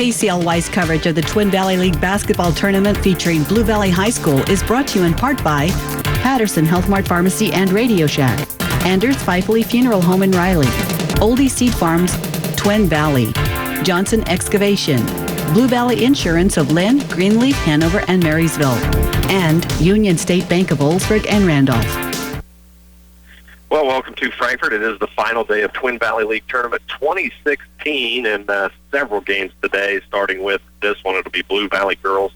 KCLY's coverage of the Twin Valley League basketball tournament featuring Blue Valley High School is brought to you in part by Patterson Health Mart Pharmacy and Radio Shack, Anders Feifele Funeral Home in Riley, Oldie Seed Farms, Twin Valley, Johnson Excavation, Blue Valley Insurance of Lynn, Greenleaf, Hanover, and Marysville, and Union State Bank of Oldsburg and Randolph. Well, welcome to Frankfort. It is the final day of Twin Valley League Tournament 2016, and several games today, starting with this one. It'll be Blue Valley girls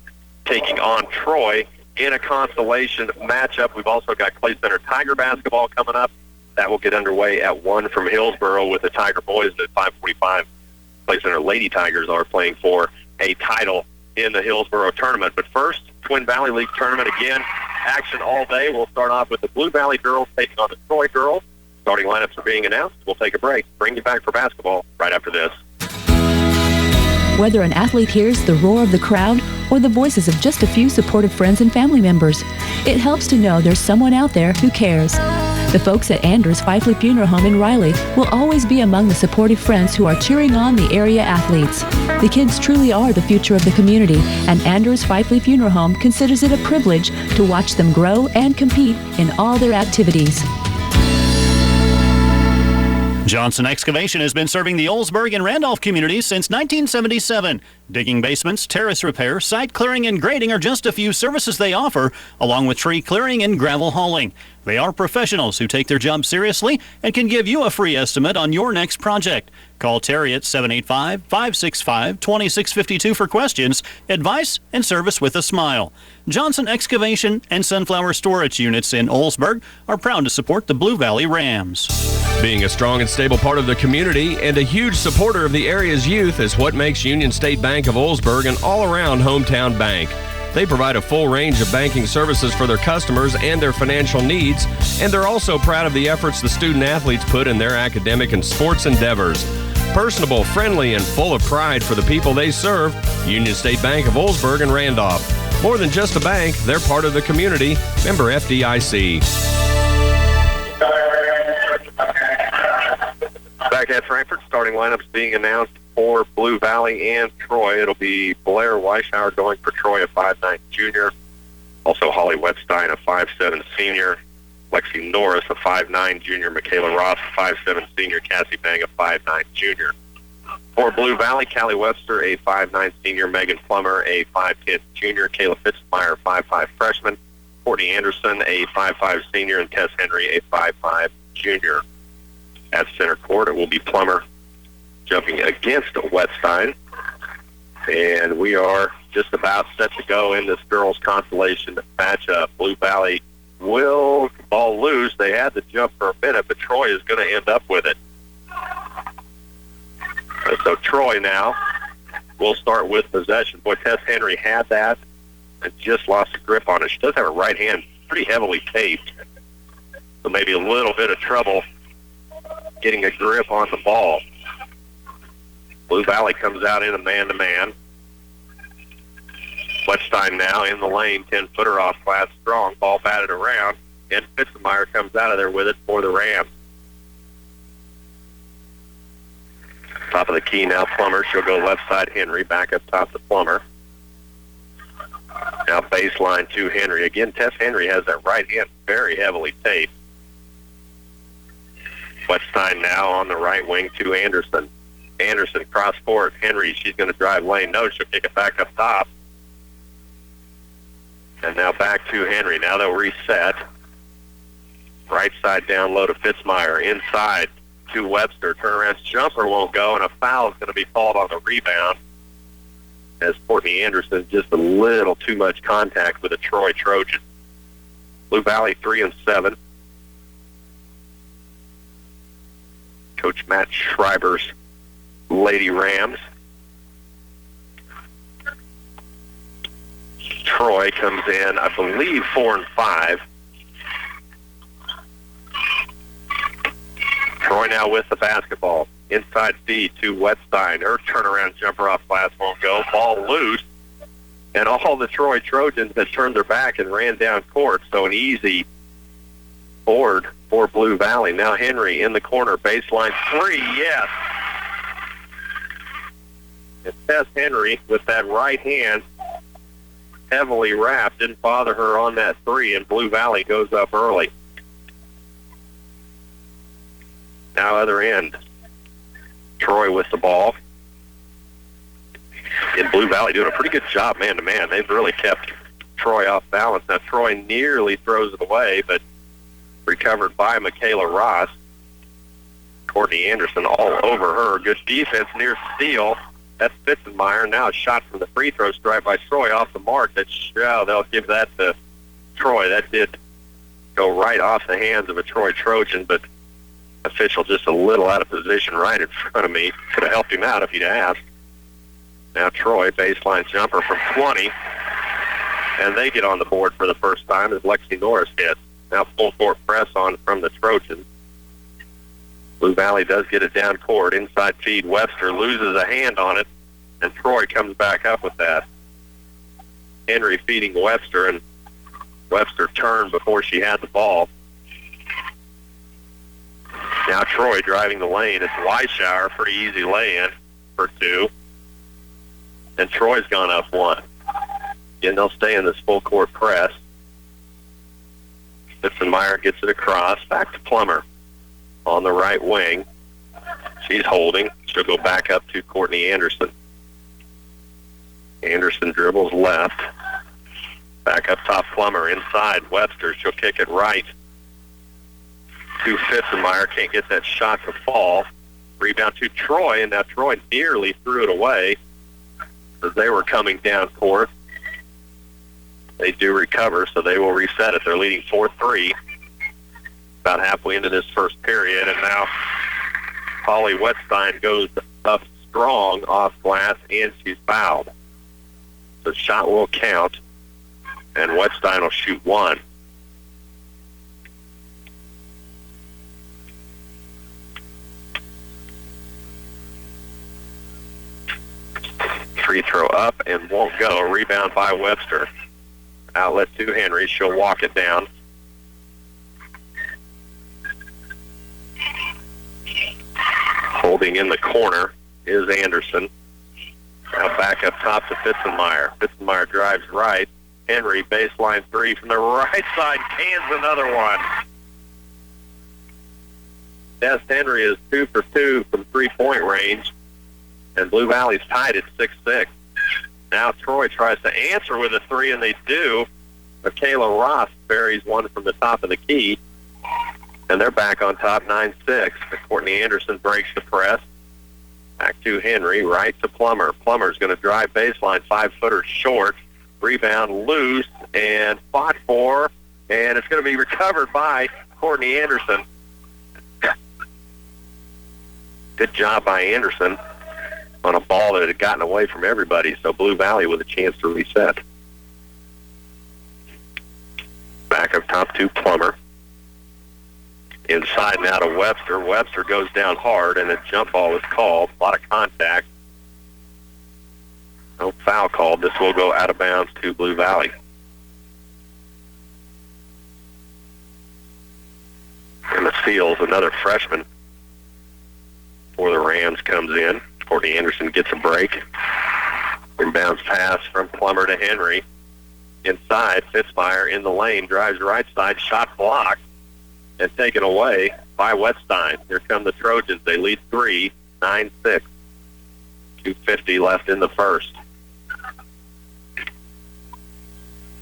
taking on Troy in a consolation matchup. We've also got Clay Center Tiger basketball coming up. That will get underway at 1 from Hillsboro with the Tiger boys, and at 5:45, Clay Center Lady Tigers are playing for a title in the Hillsboro tournament. But first, Twin Valley League tournament again. Action all day. We'll start off with the Blue Valley girls taking on the Troy girls. Starting lineups are being announced. We'll take a break. Bring you back for basketball right after this. Whether an athlete hears the roar of the crowd or the voices of just a few supportive friends and family members, it helps to know there's someone out there who cares. The folks at Anders Feifele Funeral Home in Riley will always be among the supportive friends who are cheering on the area athletes. The kids truly are the future of the community, and Anders Feifele Funeral Home considers it a privilege to watch them grow and compete in all their activities. Johnson Excavation has been serving the Oldsburg and Randolph communities since 1977. Digging basements, terrace repair, site clearing, and grading are just a few services they offer, along with tree clearing and gravel hauling. They are professionals who take their job seriously and can give you a free estimate on your next project. Call Terry at 785-565-2652 for questions, advice, and service with a smile. Johnson Excavation and Sunflower Storage Units in Oldsburg are proud to support the Blue Valley Rams. Being a strong and stable part of the community and a huge supporter of the area's youth is what makes Union State Bank of Oldsburg an all-around hometown bank. They provide a full range of banking services for their customers and their financial needs, and they're also proud of the efforts the student-athletes put in their academic and sports endeavors. Personable, friendly, and full of pride for the people they serve, Union State Bank of Oldsburg and Randolph. More than just a bank, they're part of the community. Member FDIC. Back at Frankfort, starting lineups being announced for Blue Valley and Troy. It'll be Blair Weishauer going for Troy, a 5'9" junior. Also Holly Wetstein, a 5'7" senior. Lexi Norris, a 5'9" junior. Michaela Ross, a 5'7" senior. Cassie Bang, a 5'9" junior. For Blue Valley, Callie Webster, a 5'9" senior. Megan Plummer, a 5'10" junior. Kayla Fitzmeyer, a 5'5" freshman. Courtney Anderson, a 5'5" senior. And Tess Henry, a 5'5" junior. At center court, it will be Plummer jumping against Wetstein. And we are just about set to go in this girls' consolation matchup. Blue Valley will ball loose. They had the jump for a minute, but Troy is going to end up with it. So Troy now will start with possession. Boy, Tess Henry had that and just lost a grip on it. She does have her right hand pretty heavily taped, so maybe a little bit of trouble getting a grip on the ball. Blue Valley comes out in a man-to-man. Wetstein now in the lane, 10-footer off glass strong. Ball batted around, and Fitzmeyer comes out of there with it for the Rams. Top of the key now, Plummer. She'll go left side, Henry. Back up top to Plummer. Now baseline to Henry. Again, Tess Henry has that right hand very heavily taped. Wetstein now on the right wing to Anderson. Anderson cross court. Henry, she's going to drive lane. No, she'll kick it back up top. And now back to Henry. Now they'll reset. Right side down low to Fitzmeyer. Inside to Webster. Turnaround jumper won't go, and a foul is going to be called on the rebound as Courtney Anderson just a little too much contact with a Troy Trojan. Blue Valley 3-7. Coach Matt Schreiber's Lady Rams. Troy comes in, I believe, 4-5. Troy now with the basketball. Inside D to Wetstein. Her turnaround jumper off glass won't go. Ball loose. And all the Troy Trojans had turned their back and ran down court. So an easy board for Blue Valley. Now Henry in the corner. Baseline three. Yes. And Tess Henry, with that right hand heavily wrapped, didn't bother her on that three, and Blue Valley goes up early. Now other end. Troy with the ball. And Blue Valley doing a pretty good job man-to-man. They've really kept Troy off balance. Now Troy nearly throws it away, but recovered by Michaela Ross. Courtney Anderson all over her. Good defense near steal. That's Fitzenmeyer. Now a shot from the free throw stripe by Troy off the mark. They'll give that to Troy. That did go right off the hands of a Troy Trojan, but official just a little out of position right in front of me. Could have helped him out if he'd asked. Now Troy, baseline jumper from 20, and they get on the board for the first time as Lexi Norris hits. Now full court press on from the Trojans. Blue Valley does get it down court. Inside feed, Webster loses a hand on it, and Troy comes back up with that. Henry feeding Webster, and Webster turned before she had the ball. Now Troy driving the lane. It's Weishauer, pretty easy lay-in for two. And Troy's gone up one. Again, they'll stay in this full court press. Fitzenmeyer gets it across. Back to Plummer on the right wing. She's holding. She'll go back up to Courtney Anderson. Anderson dribbles left. Back up top, Plummer inside. Webster, she'll kick it right to Fitzenmeyer. Can't get that shot to fall. Rebound to Troy, and now Troy nearly threw it away as they were coming down court. They do recover, so they will reset it. They're leading 4-3 about halfway into this first period, and now Holly Wetstein goes up strong off glass, and she's fouled. The shot will count, and Wetstein will shoot one. Free throw up and won't go. Rebound by Webster. Outlet to Henry. She'll walk it down. Holding in the corner is Anderson. Now back up top to Fitzenmeyer. Fitzenmeyer drives right. Henry, baseline three from the right side, cans another one. Tess Henry is 2 for 2 from three-point range, and Blue Valley's tied at 6-6. Now Troy tries to answer with a three, and they do. Michaela Ross buries one from the top of the key, and they're back on top 9-6. Courtney Anderson breaks the press. Back to Henry, right to Plummer. Plummer's going to drive baseline, 5-footer short. Rebound loose and fought for, and it's going to be recovered by Courtney Anderson. Good job by Anderson on a ball that had gotten away from everybody, so Blue Valley with a chance to reset. Back up top to Plummer. Inside now to Webster. Webster goes down hard, and a jump ball is called. A lot of contact. No foul called. This will go out of bounds to Blue Valley. And the Seals, another freshman for the Rams, comes in. Courtney Anderson gets a break. Inbounds pass from Plummer to Henry. Inside, Fitzmeyer in the lane, drives right side, shot blocked, and taken away by Wetstein. Here come the Trojans. They lead 3, 9-6. 2:50 left in the first.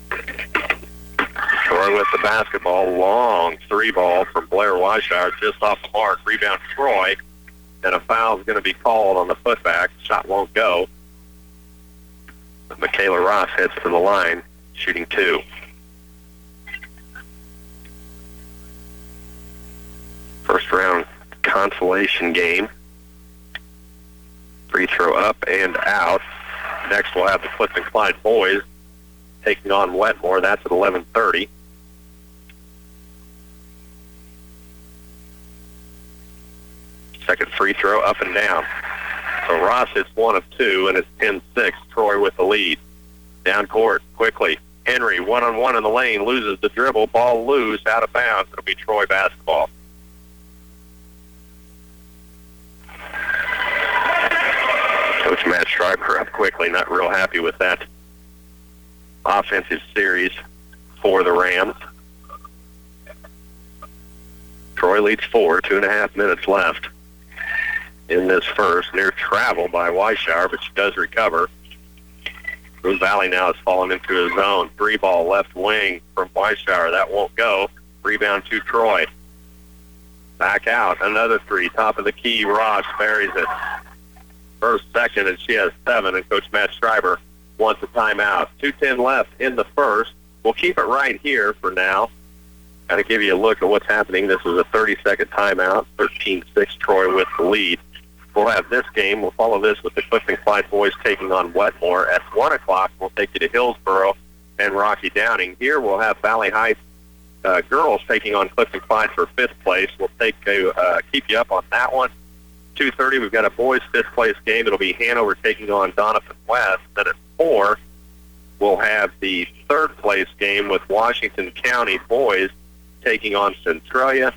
Troy with the basketball. Long three ball from Blair Weishauer just off the mark. Rebound Troy. And a foul is going to be called on the putback. Shot won't go. But Michaela Ross heads to the line, shooting two. First round consolation game. Free throw up and out. Next we'll have the Clifton Clyde boys taking on Wetmore. That's at 11:30. Second free throw up and down. So Ross hits one of two, and it's 10-6. Troy with the lead. Down court quickly. Henry one-on-one in the lane, loses the dribble. Ball loose, out of bounds. It'll be Troy basketball. Coach Matt Stripe quickly. Not real happy with that offensive series for the Rams. Troy leads 4, 2.5 minutes left in this first. Near travel by Weishauer, but she does recover. Blue Valley now has fallen into a zone. 3-ball left wing from Weishauer. That won't go. Rebound to Troy. Back out. Another 3. Top of the key. Ross buries it. First, second, and she has 7. And Coach Matt Schreiber wants a timeout. 2:10 left in the first. We'll keep it right here for now. Got to give you a look at what's happening. This is a 30-second timeout. 13-6 Troy with the lead. We'll have this game. We'll follow this with the Clifton Clyde boys taking on Wetmore. At 1 o'clock, we'll take you to Hillsboro and Rocky Downing. Here we'll have Valley Heights girls taking on Clifton Clyde for 5th place. We'll keep you up on that one. 2:30, we've got a boys' 5th place game. It'll be Hanover taking on Doniphan West. Then at 4, we'll have the 3rd place game with Washington County boys taking on Centralia.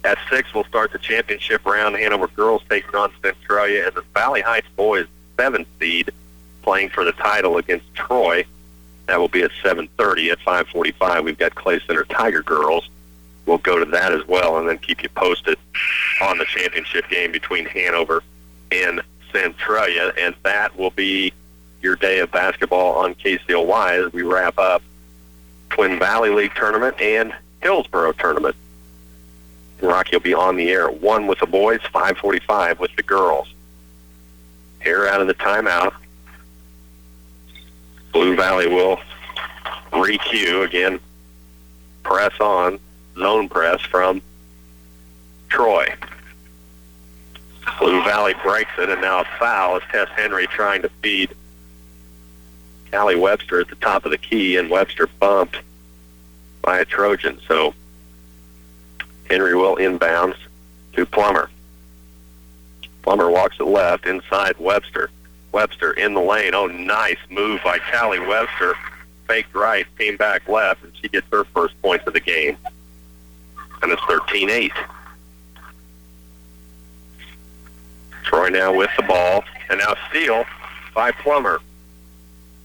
At 6, we'll start the championship round. Hanover girls taking on Centralia, and the Valley Heights boys 7th seed playing for the title against Troy. That will be at 7:30. At 5:45, we've got Clay Center Tiger girls. We'll go to that as well, and then keep you posted on the championship game between Hanover and Centralia, and that will be your day of basketball on KCLY as we wrap up Twin Valley League tournament and Hillsboro tournament. Rocky will be on the air at 1 with the boys, 5:45 with the girls. Here out of the timeout, Blue Valley will re-cue again, press on, zone press from Troy. Blue Valley breaks it, and now a foul as Tess Henry trying to feed Callie Webster at the top of the key, and Webster bumped by a Trojan. So Henry will inbounds to Plummer. Plummer walks it left inside Webster. Webster in the lane. Oh, nice move by Callie Webster. Faked right, came back left, and she gets her first points of the game. And it's 13-8. Troy now with the ball, and now steal by Plummer.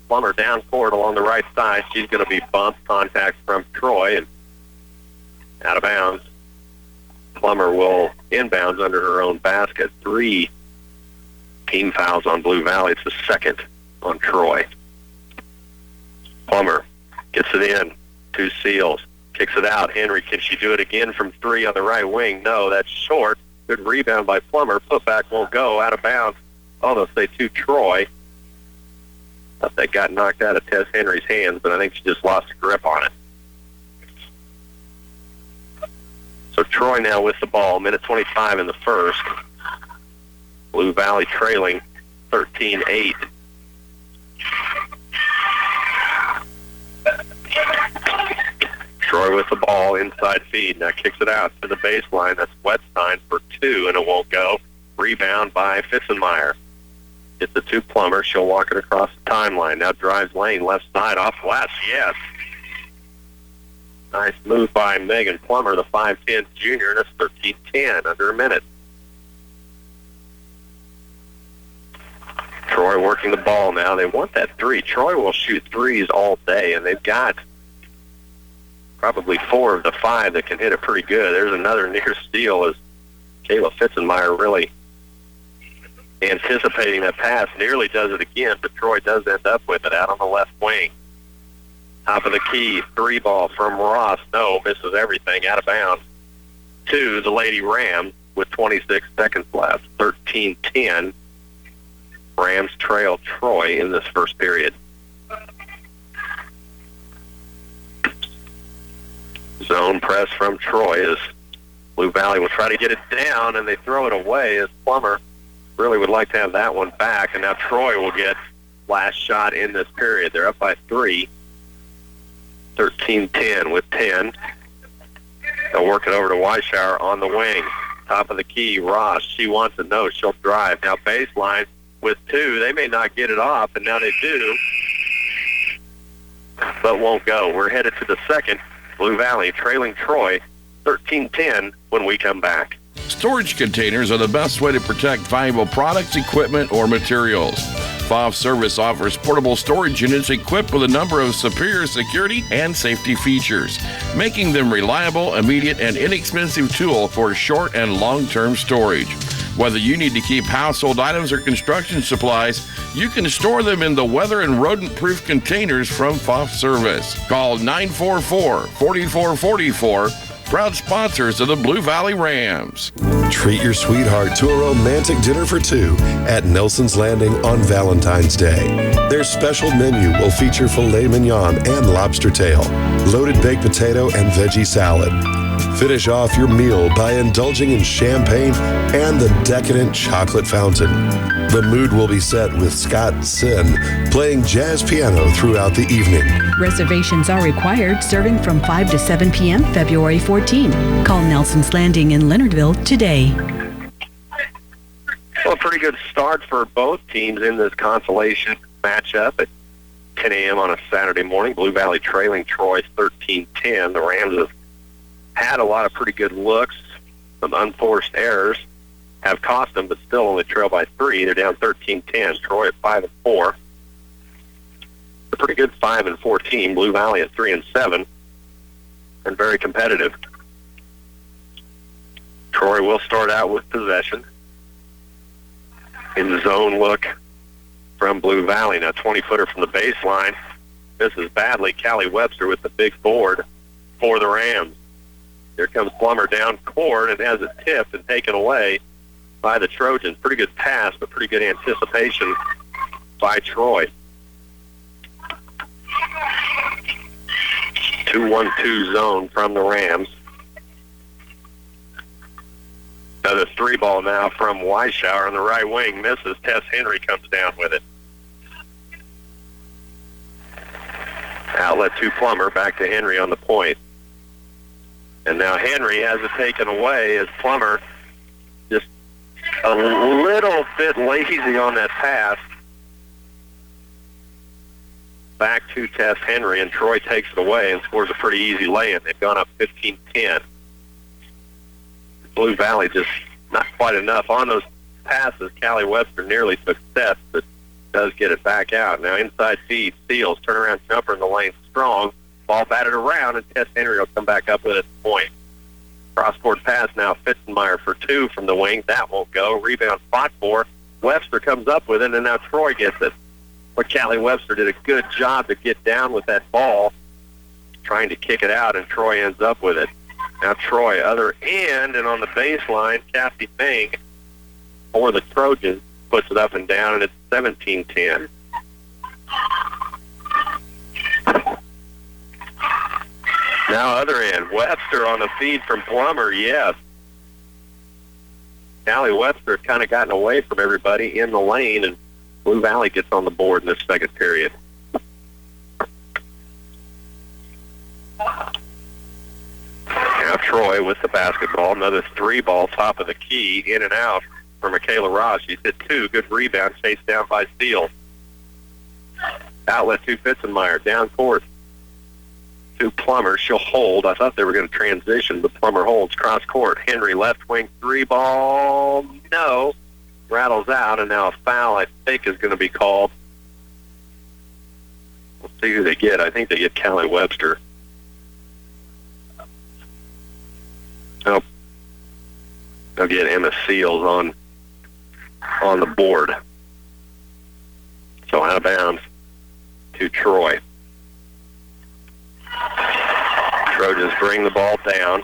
Plummer down court along the right side. She's going to be bumped. Contact from Troy, and out of bounds. Plummer will inbounds under her own basket. 3 team fouls on Blue Valley. It's the 2nd on Troy. Plummer gets it in. 2 Seals. Kicks it out. Henry, can she do it again from 3 on the right wing? No, that's short. Good rebound by Plummer. Putback won't go. Out of bounds. Oh, they'll say to Troy. Thought that got knocked out of Tess Henry's hands, but I think she just lost a grip on it. So Troy now with the ball. Minute 25 in the first. Blue Valley trailing 13-8. Troy with the ball, inside feed. Now kicks it out to the baseline. That's Wetstein for 2, and it won't go. Rebound by Fissenmeyer. It's the 2 Plummer. She'll walk it across the timeline. Now drives lane, left side, off glass. Yes. Nice move by Megan Plummer, the 5'10 junior, and it's 13-10, under a minute. Troy working the ball now. They want that 3. Troy will shoot 3s all day, and they've got probably 4 of the 5 that can hit it pretty good. There's another near steal as Kayla Fissenmeyer really anticipating that pass. Nearly does it again, but Troy does end up with it out on the left wing. Top of the key, 3 ball from Ross. No, misses everything, out of bounds. To the Lady Rams with 26 seconds left. 13-10. Rams trail Troy in this first period. Zone press from Troy as Blue Valley will try to get it down, and they throw it away as Plummer really would like to have that one back. And now Troy will get last shot in this period. They're up by 3. 13-10 with 10. They'll work it over to Weishauer on the wing. Top of the key, Ross. She wants it. No, she'll drive. Now baseline with 2. They may not get it off, and now they do, but won't go. We're headed to the second. Blue Valley trailing Troy 13-10 when we come back. Storage containers are the best way to protect valuable products, equipment, or materials. Foff Service offers portable storage units equipped with a number of superior security and safety features, making them reliable, immediate, and inexpensive tool for short and long-term storage. Whether you need to keep household items or construction supplies, you can store them in the weather and rodent-proof containers from Foff Service. Call 944-4444. Proud sponsors of the Blue Valley Rams. Treat your sweetheart to a romantic dinner for two at Nelson's Landing on Valentine's Day. Their special menu will feature filet mignon and lobster tail, loaded baked potato and veggie salad. Finish off your meal by indulging in champagne and the decadent chocolate fountain. The mood will be set with Scott Sin playing jazz piano throughout the evening. Reservations are required, serving from 5 to 7 p.m. February 14. Call Nelson's Landing in Leonardville today. Well, a pretty good start for both teams in this consolation matchup at 10 a.m. on a Saturday morning. Blue Valley trailing Troy 13-10. The Rams have had a lot of pretty good looks. Some unforced errors have cost them, but still only trail by 3. They're down 13-10. Troy at 5-4. A pretty good 5-4 team. Blue Valley at 3-7, and very competitive. Troy will start out with possession. In the zone look from Blue Valley. Now 20-footer from the baseline. Misses badly. Callie Webster with the big board for the Rams. Here comes Plummer down court and has it tipped and taken away by the Trojans. Pretty good pass, but pretty good anticipation by Troy. 2-1-2 zone from the Rams. Another 3-ball now from Weishauer on the right wing. Misses. Tess Henry comes down with it. Outlet to Plummer. Back to Henry on the point. And now Henry has it taken away as Plummer just a little bit lazy on that pass. Back to Tess Henry, and Troy takes it away and scores a pretty easy lay-in. They've gone up 15-10. Blue Valley just not quite enough on those passes. Callie Webster nearly took steps, but does get it back out. Now inside feed, Steals, turnaround jumper in the lane, strong. Ball batted around, and Tess Henry will come back up with it at the point. Cross-court pass now, Fitzenmeyer for 2 from the wing. That won't go. Rebound spot for. Webster comes up with it, and now Troy gets it. But Callie Webster did a good job to get down with that ball, trying to kick it out, and Troy ends up with it. Now Troy, other end, and on the baseline, Cassie Bang for the Trojans puts it up and down, and it's 17-10. Now other end, Webster on the feed from Plummer, yes. Callie Webster kind of gotten away from everybody in the lane, and Blue Valley gets on the board in this second period. Now Troy with the basketball, another 3-ball, top of the key, in and out for Michaela Ross. She's hit 2, good rebound, chased down by Steele. Outlet to Fitzenmeyer, down court to Plummer. She'll hold. I thought they were going to transition, but Plummer holds. Cross court. Henry left wing 3-ball. No. Rattles out, and now a foul, I think, is going to be called. We'll see who they get. I think they get Callie Webster. Oh. They'll get Emma Seals on the board. So out of bounds to Troy. Trojans bring the ball down.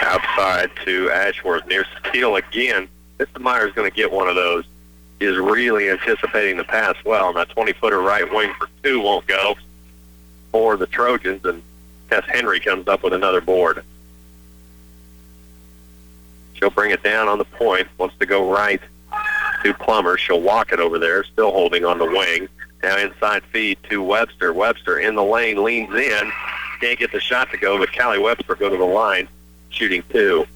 Outside to Ashworth, near steal again. Fitzenmeyer is going to get one of those. He is really anticipating the pass well. Now 20-footer right wing for 2 won't go for the Trojans, and Tess Henry comes up with another board. She'll bring it down on the point. Wants to go right to Plummer. She'll walk it over there, still holding on the wing. Now inside feed to Webster. Webster in the lane, leans in. Can't get the shot to go, but Callie Webster go to the line, shooting 2.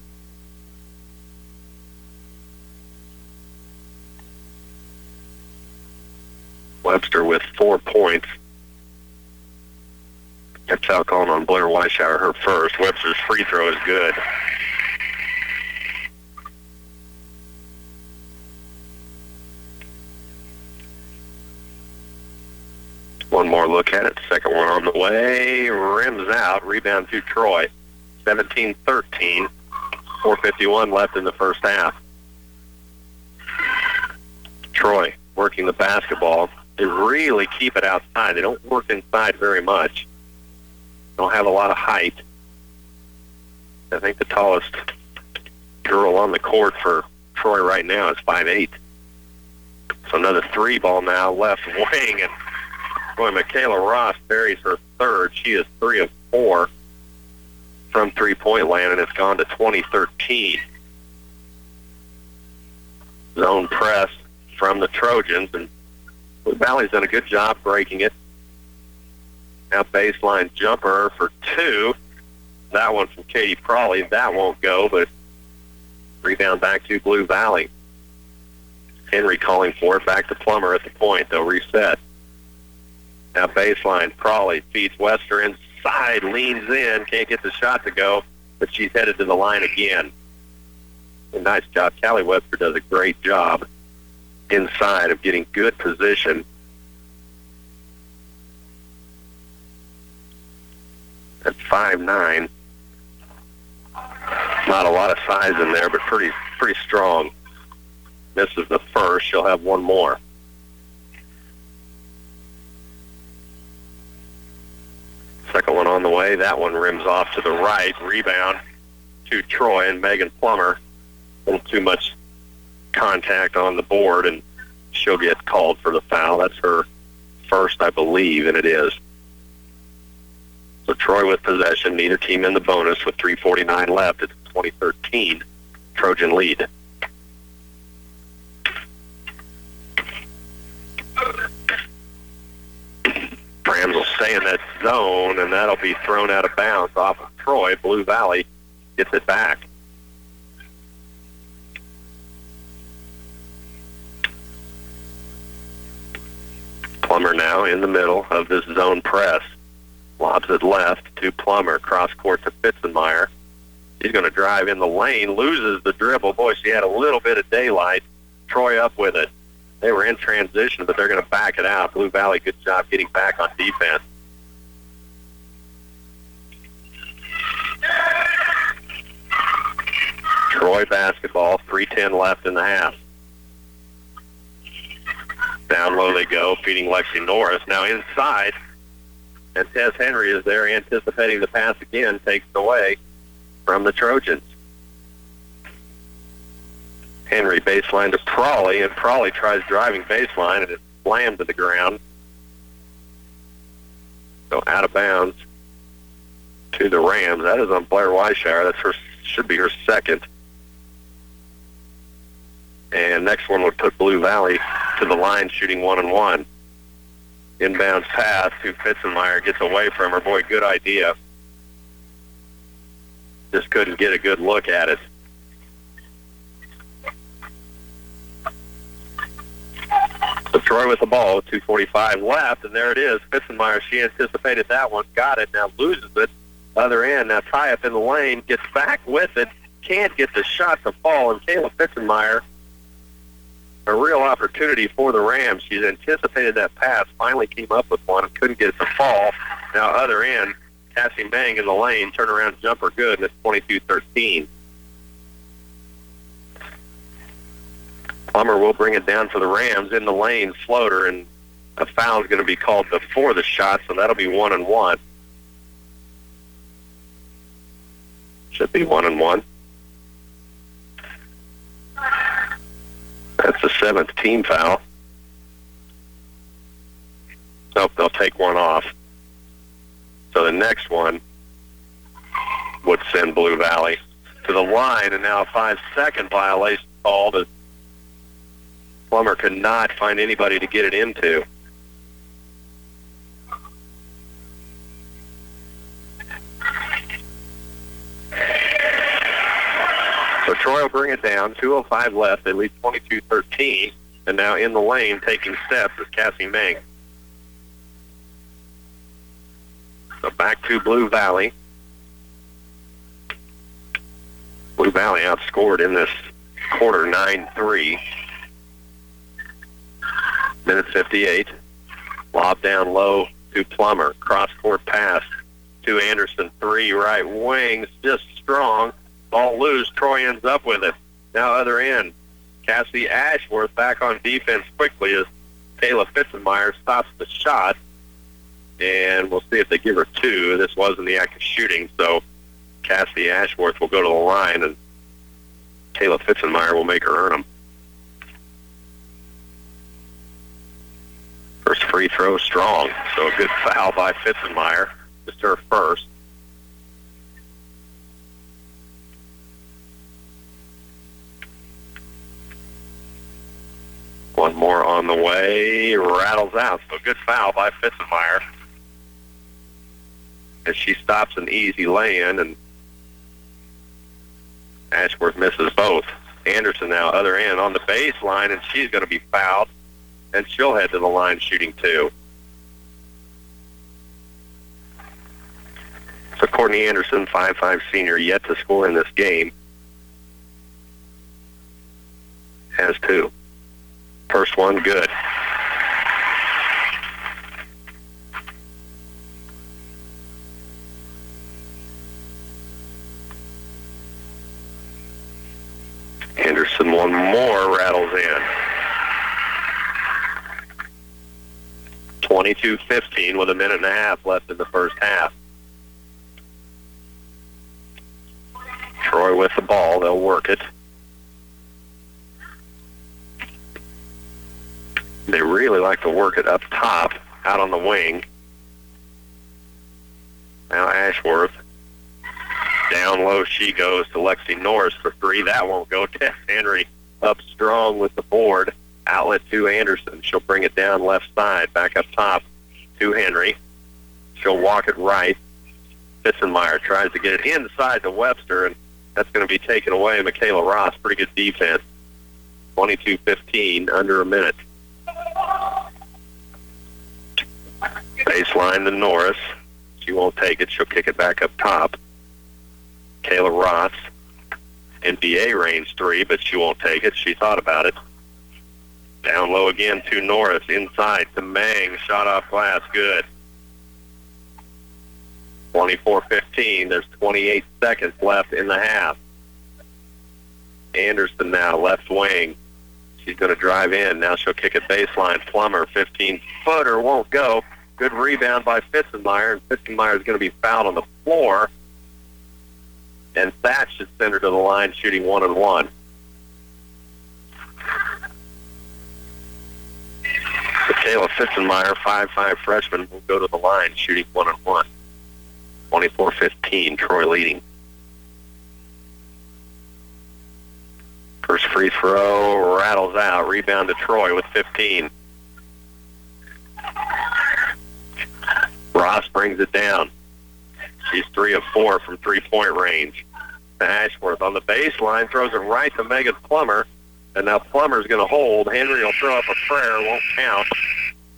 Webster with 4 points. That's out calling on Blair Weishauer, her first. Webster's free throw is good. One more look at it. Second one on the way. Rims out. Rebound to Troy. 17-13. 4:51 left in the first half. Troy working the basketball. They really keep it outside. They don't work inside very much. Don't have a lot of height. I think the tallest girl on the court for Troy right now is 5'8". So another three ball now, left wing, and boy, Michaela Ross buries her third. She is 3 of 4 from three-point land, and it's gone to 20-13. Zone press from the Trojans, and Blue Valley's done a good job breaking it. Now baseline jumper for 2. That one from Katie Prawley. That won't go, but rebound back to Blue Valley. Henry calling for it. Back to Plummer at the point. They'll reset. Now baseline. Prawley feeds Wester inside. Leans in. Can't get the shot to go, but she's headed to the line again. A nice job. Callie Webster does a great job inside of getting good position. At 5'9". Not a lot of size in there, but pretty strong. Misses the first. She'll have one more. Second one on the way. That one rims off to the right. Rebound to Troy and Megan Plummer. A little too much contact on the board, and she'll get called for the foul. That's her first, I believe, and it is. So Troy with possession. Neither team in the bonus with 3:49 left. It's 20-13 Trojan lead. Rams will stay in that zone, and that'll be thrown out of bounds off of Troy. Blue Valley gets it back. Plummer now in the middle of this zone press. Lobs it left to Plummer. Cross court to Fitzenmeyer. He's going to drive in the lane. Loses the dribble. Boy, she had a little bit of daylight. Troy up with it. They were in transition, but they're going to back it out. Blue Valley, good job getting back on defense. Troy basketball. 3:10 left in the half. Down low they go, feeding Lexi Norris. Now inside. And Tess Henry is there anticipating the pass again, takes it away from the Trojans. Henry baseline to Prawley, and Prawley tries driving baseline, and it's slammed to the ground. So out of bounds to the Rams. That is on Blair Weishauer. That's her, should be her second. And next one would put Blue Valley to the line, shooting 1-and-1. Inbounds pass to Fitzenmeyer, gets away from her. Boy, good idea. Just couldn't get a good look at it. So Troy with the ball, 2:45 left, and there it is. Fitzenmeyer, she anticipated that one, got it, now loses it. Other end, now tie up in the lane, gets back with it, can't get the shot to fall, and Kayla Fitzenmeyer, a real opportunity for the Rams. She's anticipated that pass, finally came up with one, and couldn't get it to fall. Now other end, Cassie Mang in the lane, turnaround jumper good, and it's 22-13. Plummer will bring it down for the Rams in the lane, floater, and a foul is going to be called before the shot, so that'll be 1-and-1. Should be 1-and-1. That's the 7th team foul. Nope, they'll take one off. So the next one would send Blue Valley to the line, and now a 5-second violation called as Plummer could not find anybody to get it into. So Troy will bring it down. 2:05 left. They lead 22-13. And now in the lane, taking steps, is Cassie Mang. So back to Blue Valley. Blue Valley outscored in this quarter 9-3. Minute 58 Lob down low to Plummer. Cross-court pass to Anderson. 3 right wings, just strong. Ball loose. Troy ends up with it. Now other end. Cassie Ashworth back on defense quickly as Kayla Fitzenmeyer stops the shot. And we'll see if they give her 2. This was in the act of shooting, so Cassie Ashworth will go to the line, and Kayla Fitzenmeyer will make her earn them. First free throw strong, so a good foul by Fitzenmeyer. Just her first. One more on the way, rattles out. So good foul by Fitzenmeyer as she stops an easy lay-in, and Ashworth misses both. Anderson now, other end on the baseline, and she's going to be fouled, and she'll head to the line shooting 2. So Courtney Anderson, 5'5" senior, yet to score in this game, has 2. First one, good. Anderson, one more, rattles in. 22-15 with a minute and a half left in the first half. Troy with the ball, they'll work it. They really like to work it up top, out on the wing. Now Ashworth. Down low she goes to Lexi Norris for 3. That won't go. Tess Henry up strong with the board. Outlet to Anderson. She'll bring it down left side. Back up top to Henry. She'll walk it right. Fitzenmeyer tries to get it inside to Webster, and that's going to be taken away. Michaela Ross, pretty good defense. 22-15, under a minute. Baseline to Norris. She won't take it. She'll kick it back up top. Kayla Ross, NBA range 3, but she won't take it. She thought about it. Down low again to Norris. Inside to Mang. Shot off glass. Good. 24-15. There's 28 seconds left in the half. Anderson now, left wing. She's going to drive in. Now she'll kick it baseline. Plummer, 15-footer, won't go. Good rebound by Fitzenmeyer, and Fitzenmeyer is going to be fouled on the floor. And Thatch should send her to the line shooting 1-on-1. Michaela Fitzenmeyer, 5'5" freshman, will go to the line shooting 1-on-1. 24-15, Troy leading. First free throw rattles out. Rebound to Troy with 15. Ross brings it down. She's 3 of 4 from three-point range. To Ashworth on the baseline, throws it right to Megan Plummer. And now Plummer's going to hold. Henry will throw up a prayer. Won't count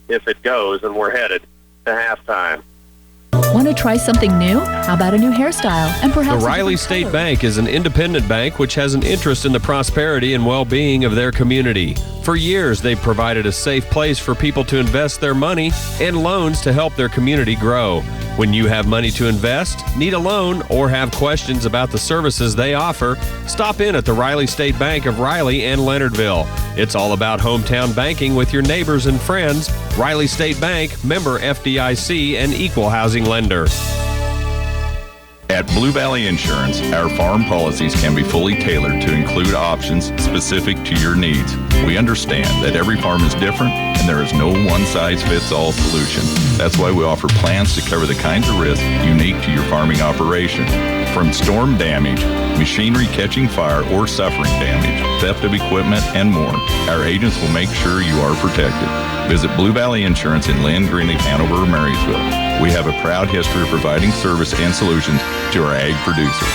if it goes, and we're headed to halftime. Want to try something new? How about a new hairstyle? And perhaps the Riley State Bank is an independent bank which has an interest in the prosperity and well-being of their community. For years, they've provided a safe place for people to invest their money and loans to help their community grow. When you have money to invest, need a loan, or have questions about the services they offer, stop in at the Riley State Bank of Riley and Leonardville. It's all about hometown banking with your neighbors and friends. Riley State Bank, member FDIC, and equal housing lender. At Blue Valley Insurance, our farm policies can be fully tailored to include options specific to your needs. We understand that every farm is different and there is no one-size-fits-all solution. That's why we offer plans to cover the kinds of risks unique to your farming operation. From storm damage, machinery catching fire or suffering damage, theft of equipment, and more, our agents will make sure you are protected. Visit Blue Valley Insurance in Lynn, Greenleaf, Hanover, or Marysville. We have a proud history of providing service and solutions to our ag producers.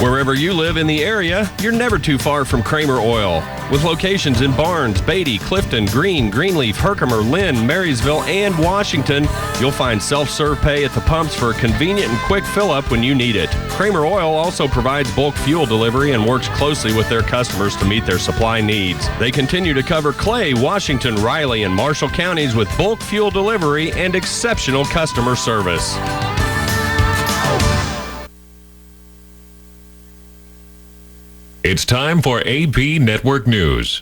Wherever you live in the area, you're never too far from Kramer Oil. With locations in Barnes, Beatty, Clifton, Greene, Greenleaf, Herkimer, Lynn, Marysville, and Washington, you'll find self-serve pay at the pumps for a convenient and quick fill-up when you need it. Kramer Oil also provides bulk fuel delivery and works closely with their customers to meet their supply needs. They continue to cover Clay, Washington, Riley, and Marshall counties with bulk fuel delivery and exceptional customer service. It's time for AP Network News.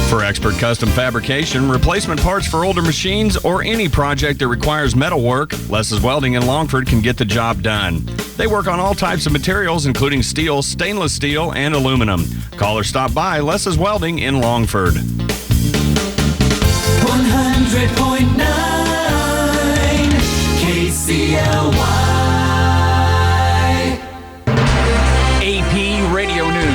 For expert custom fabrication, replacement parts for older machines, or any project that requires metal work, Les's Welding in Longford can get the job done. They work on all types of materials, including steel, stainless steel, and aluminum. Call or stop by Les's Welding in Longford. 100.9 KCLY. AP Radio News.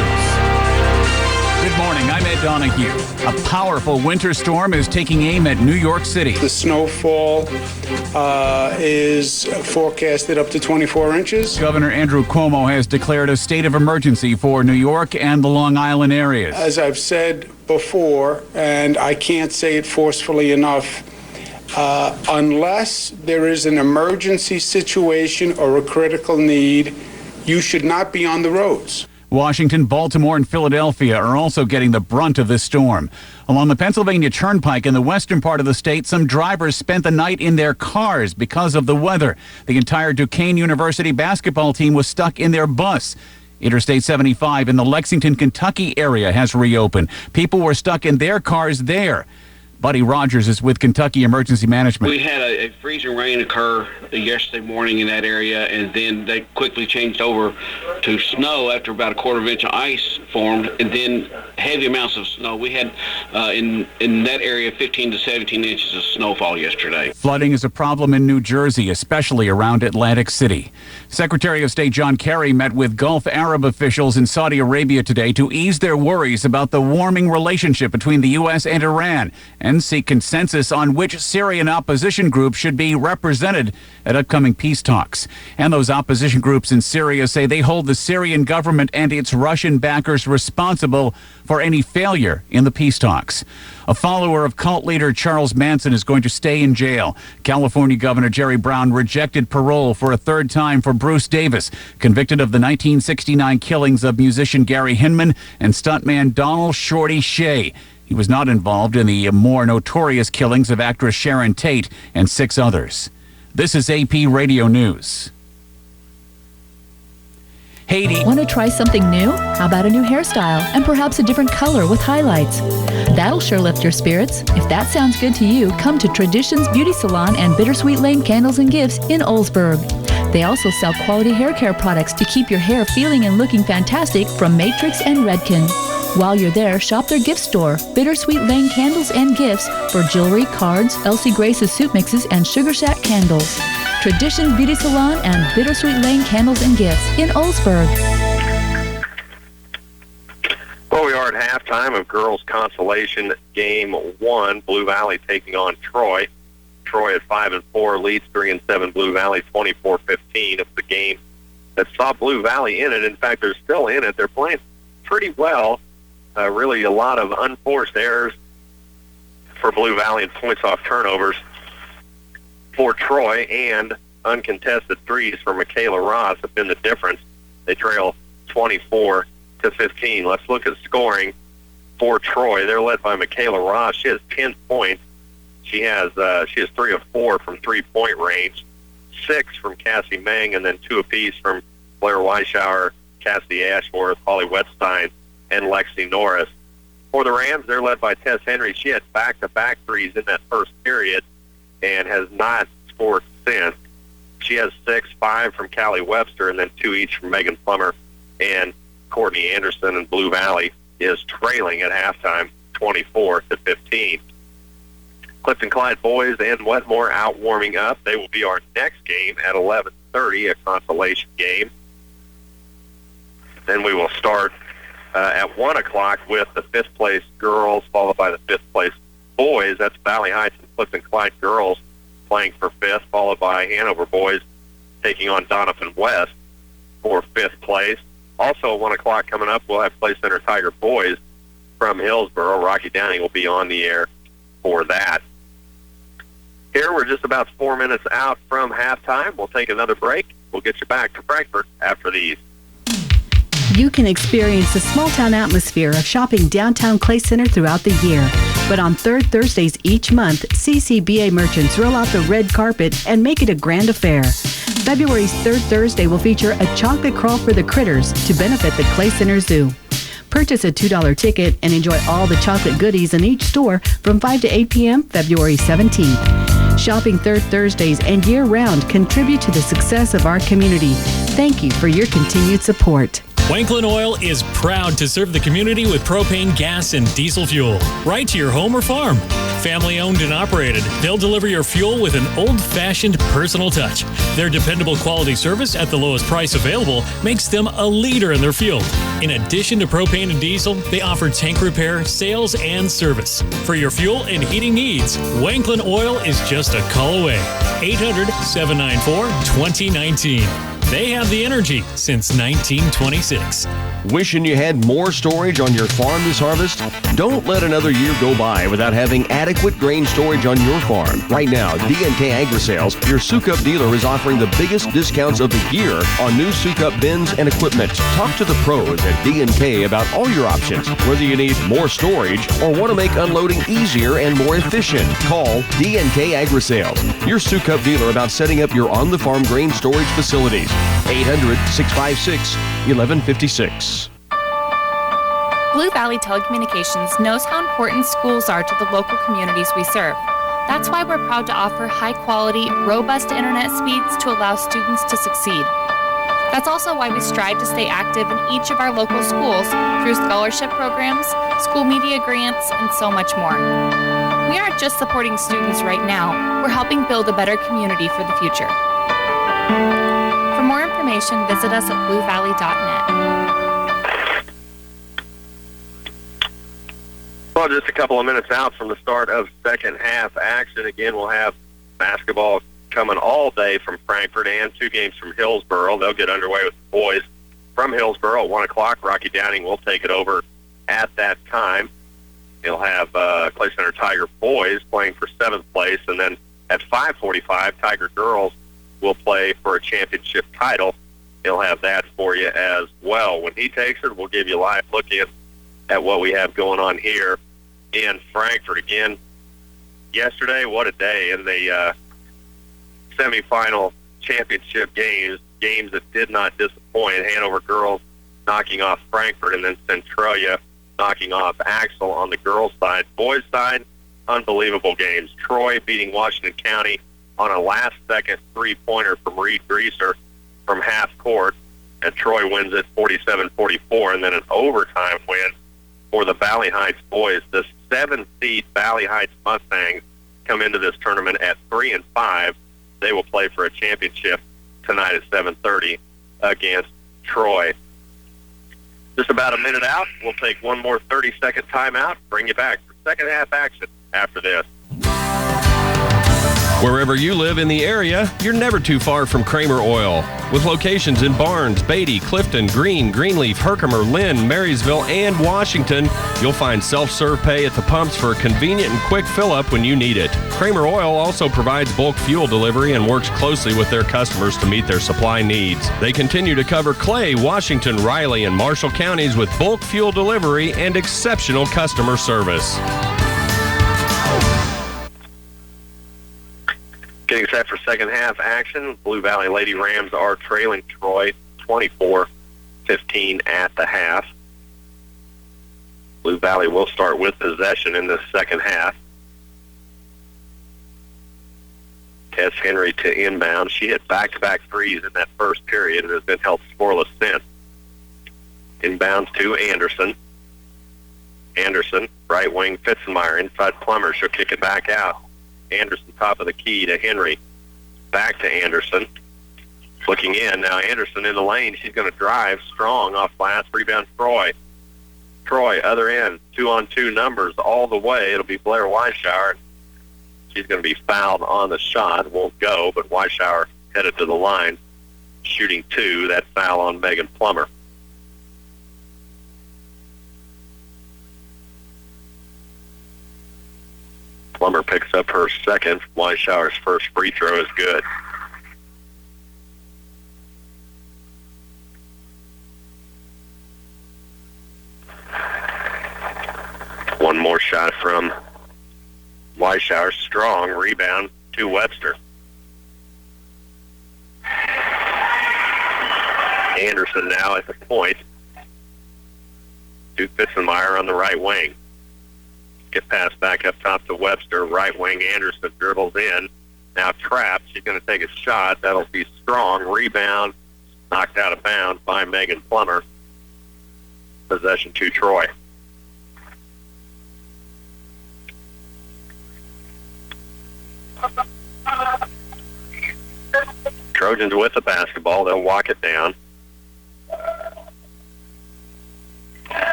Good morning, I'm Ed Donahue. A powerful winter storm is taking aim at New York City. The snowfall is forecasted up to 24 inches. Governor Andrew Cuomo has declared a state of emergency for New York and the Long Island areas. As I've said before, and I can't say it forcefully enough, unless there is an emergency situation or a critical need, you should not be on the roads. Washington, Baltimore, and Philadelphia are also getting the brunt of this storm. Along the Pennsylvania Turnpike in the western part of the state, some drivers spent the night in their cars because of the weather. The entire Duquesne University basketball team was stuck in their bus. Interstate 75 in the Lexington, Kentucky area has reopened. People were stuck in their cars there. Buddy Rogers is with Kentucky Emergency Management. We had a freezing rain occur yesterday morning in that area, and then they quickly changed over to snow after about a quarter of an inch of ice formed, and then heavy amounts of snow. We had in that area 15 to 17 inches of snowfall yesterday. Flooding is a problem in New Jersey, especially around Atlantic City. Secretary of State John Kerry met with Gulf Arab officials in Saudi Arabia today to ease their worries about the warming relationship between the U.S. and Iran and seek consensus on which Syrian opposition groups should be represented at upcoming peace talks. And those opposition groups in Syria say they hold the Syrian government and its Russian backers responsible for any failure in the peace talks. A follower of cult leader Charles Manson is going to stay in jail. California Governor Jerry Brown rejected parole for a third time for Bruce Davis, convicted of the 1969 killings of musician Gary Hinman and stuntman Donald Shorty Shea. He was not involved in the more notorious killings of actress Sharon Tate and 6 others. This is AP Radio News. Haiti. Want to try something new? How about a new hairstyle and perhaps a different color with highlights? That'll sure lift your spirits. If that sounds good to you, come to Traditions Beauty Salon and Bittersweet Lane Candles and Gifts in Oldsburg. They also sell quality hair care products to keep your hair feeling and looking fantastic from Matrix and Redken. While you're there, shop their gift store, Bittersweet Lane Candles and Gifts, for jewelry, cards, Elsie Grace's soup mixes, and Sugar Shack candles. Traditions Beauty Salon and Bittersweet Lane Candles and Gifts in Oldsburg. Well, we are at halftime of girls' consolation game 1. Blue Valley taking on Troy. Troy at 5-4 leads 3-7 Blue Valley 24-15. It's the game that saw Blue Valley in it. In fact, they're still in it. They're playing pretty well. Really a lot of unforced errors for Blue Valley and points off turnovers for Troy, and uncontested threes for Michaela Ross have been the difference. They trail 24-15. Let's look at scoring for Troy. They're led by Michaela Ross. She has 10 points. She has 3 of 4 from three-point range, 6 from Cassie Meng, and then 2 apiece from Blair Weishauer, Cassidy Ashworth, Holly Wetstein, and Lexi Norris. For the Rams, they're led by Tess Henry. She had back-to-back threes in that first period and has not scored since. She has 6, 5 from Callie Webster, and then 2 each from Megan Plummer and Courtney Anderson. And Blue Valley is trailing at halftime 24-15. Clifton Clyde boys and Wetmore out warming up. They will be our next game at 11:30, a consolation game. Then we will start at 1 o'clock with the 5th place girls, followed by the 5th place boys. That's Valley Heights and Clifton Clyde girls playing for 5th, followed by Hanover boys taking on Donovan West for 5th place. Also, at 1 o'clock coming up, we'll have Clay Center Tiger Boys from Hillsboro. Rocky Downing will be on the air for that. Here, we're just about 4 minutes out from halftime. We'll take another break. We'll get you back to Frankfort after these. You can experience the small-town atmosphere of shopping downtown Clay Center throughout the year. But on third Thursdays each month, CCBA merchants roll out the red carpet and make it a grand affair. February's third Thursday will feature a chocolate crawl for the critters to benefit the Clay Center Zoo. Purchase a $2 ticket and enjoy all the chocolate goodies in each store from 5 to 8 p.m. February 17th. Shopping third Thursdays and year-round contribute to the success of our community. Thank you for your continued support. Wanklin Oil is proud to serve the community with propane, gas, and diesel fuel, right to your home or farm. Family owned and operated, they'll deliver your fuel with an old-fashioned personal touch. Their dependable quality service at the lowest price available makes them a leader in their field. In addition to propane and diesel, they offer tank repair, sales, and service. For your fuel and heating needs, Wanklin Oil is just a call away. 800-794-2019. They have the energy since 1926. Wishing you had more storage on your farm this harvest? Don't let another year go by without having adequate grain storage on your farm. Right now, D&K Agri-Sales, your Sukup dealer, is offering the biggest discounts of the year on new Sukup bins and equipment. Talk to the pros at D&K about all your options, whether you need more storage or want to make unloading easier and more efficient. Call D&K Agri-Sales, your Sukup dealer, about setting up your on-the-farm grain storage facilities. 800-656-1156. Blue Valley Telecommunications knows how important schools are to the local communities we serve. That's why we're proud to offer high-quality, robust internet speeds to allow students to succeed. That's also why we strive to stay active in each of our local schools through scholarship programs, school media grants, and so much more. We aren't just supporting students right now, we're helping build a better community for the future. For more information, visit us at bluevalley.net. Well, just a couple of minutes out from the start of second half action. Again, we'll have basketball coming all day from Frankfort and 2 games from Hillsboro. They'll get underway with the boys from Hillsboro at 1 o'clock. Rocky Downing will take it over at that time. He'll have Clay Center Tiger boys playing for 7th place, and then at 5:45, Tiger girls will play for a championship title. He'll have that for you as well. When he takes it, we'll give you a live look in at what we have going on here in Frankfort. Again, yesterday, what a day in the semifinal championship games that did not disappoint. Hanover girls knocking off Frankfort, and then Centralia knocking off Axel on the girls' side. Boys' side, unbelievable games. Troy beating Washington County on a last-second three-pointer from Reed Greaser from half court, and Troy wins it 47-44, and then an overtime win for the Valley Heights boys. The 7-seed Valley Heights Mustangs come into this tournament at 3-5. They will play for a championship tonight at 7:30 against Troy. Just about a minute out. We'll take one more 30-second timeout, bring you back for second half action after this. Wherever you live in the area, you're never too far from Kramer Oil. With locations in Barnes, Beatty, Clifton, Greene, Greenleaf, Herkimer, Lynn, Marysville, and Washington, you'll find self-serve pay at the pumps for a convenient and quick fill-up when you need it. Kramer Oil also provides bulk fuel delivery and works closely with their customers to meet their supply needs. They continue to cover Clay, Washington, Riley, and Marshall counties with bulk fuel delivery and exceptional customer service. Getting set for second half action. Blue Valley Lady Rams are trailing Troy 24-15 at the half. Blue Valley will start with possession in the second half. Tess Henry to inbound. She hit back-to-back threes in that first period and has been held scoreless since. Inbounds to Anderson. Anderson, right wing Fitzenmeyer, inside Plummer. She'll kick it back out. Anderson top of the key to Henry. Back to Anderson. Looking in. Now Anderson in the lane. She's going to drive strong off glass. Rebound Troy. Troy, other end. 2-on-2 numbers all the way. It'll be Blair Weishauer. She's going to be fouled on the shot. Won't go, but Weishauer headed to the line. Shooting 2. That foul on Megan Plummer. Plummer picks up her second. Weishour's first free throw is good. One more shot from Weishour. Strong rebound to Webster. Anderson now at the point. To Fitzenmeyer on the right wing. Get pass back up top to Webster. Right wing Anderson dribbles in. Now trapped. She's going to take a shot. That'll be strong. Rebound. Knocked out of bounds by Megan Plummer. Possession to Troy. Trojans with the basketball. They'll walk it down.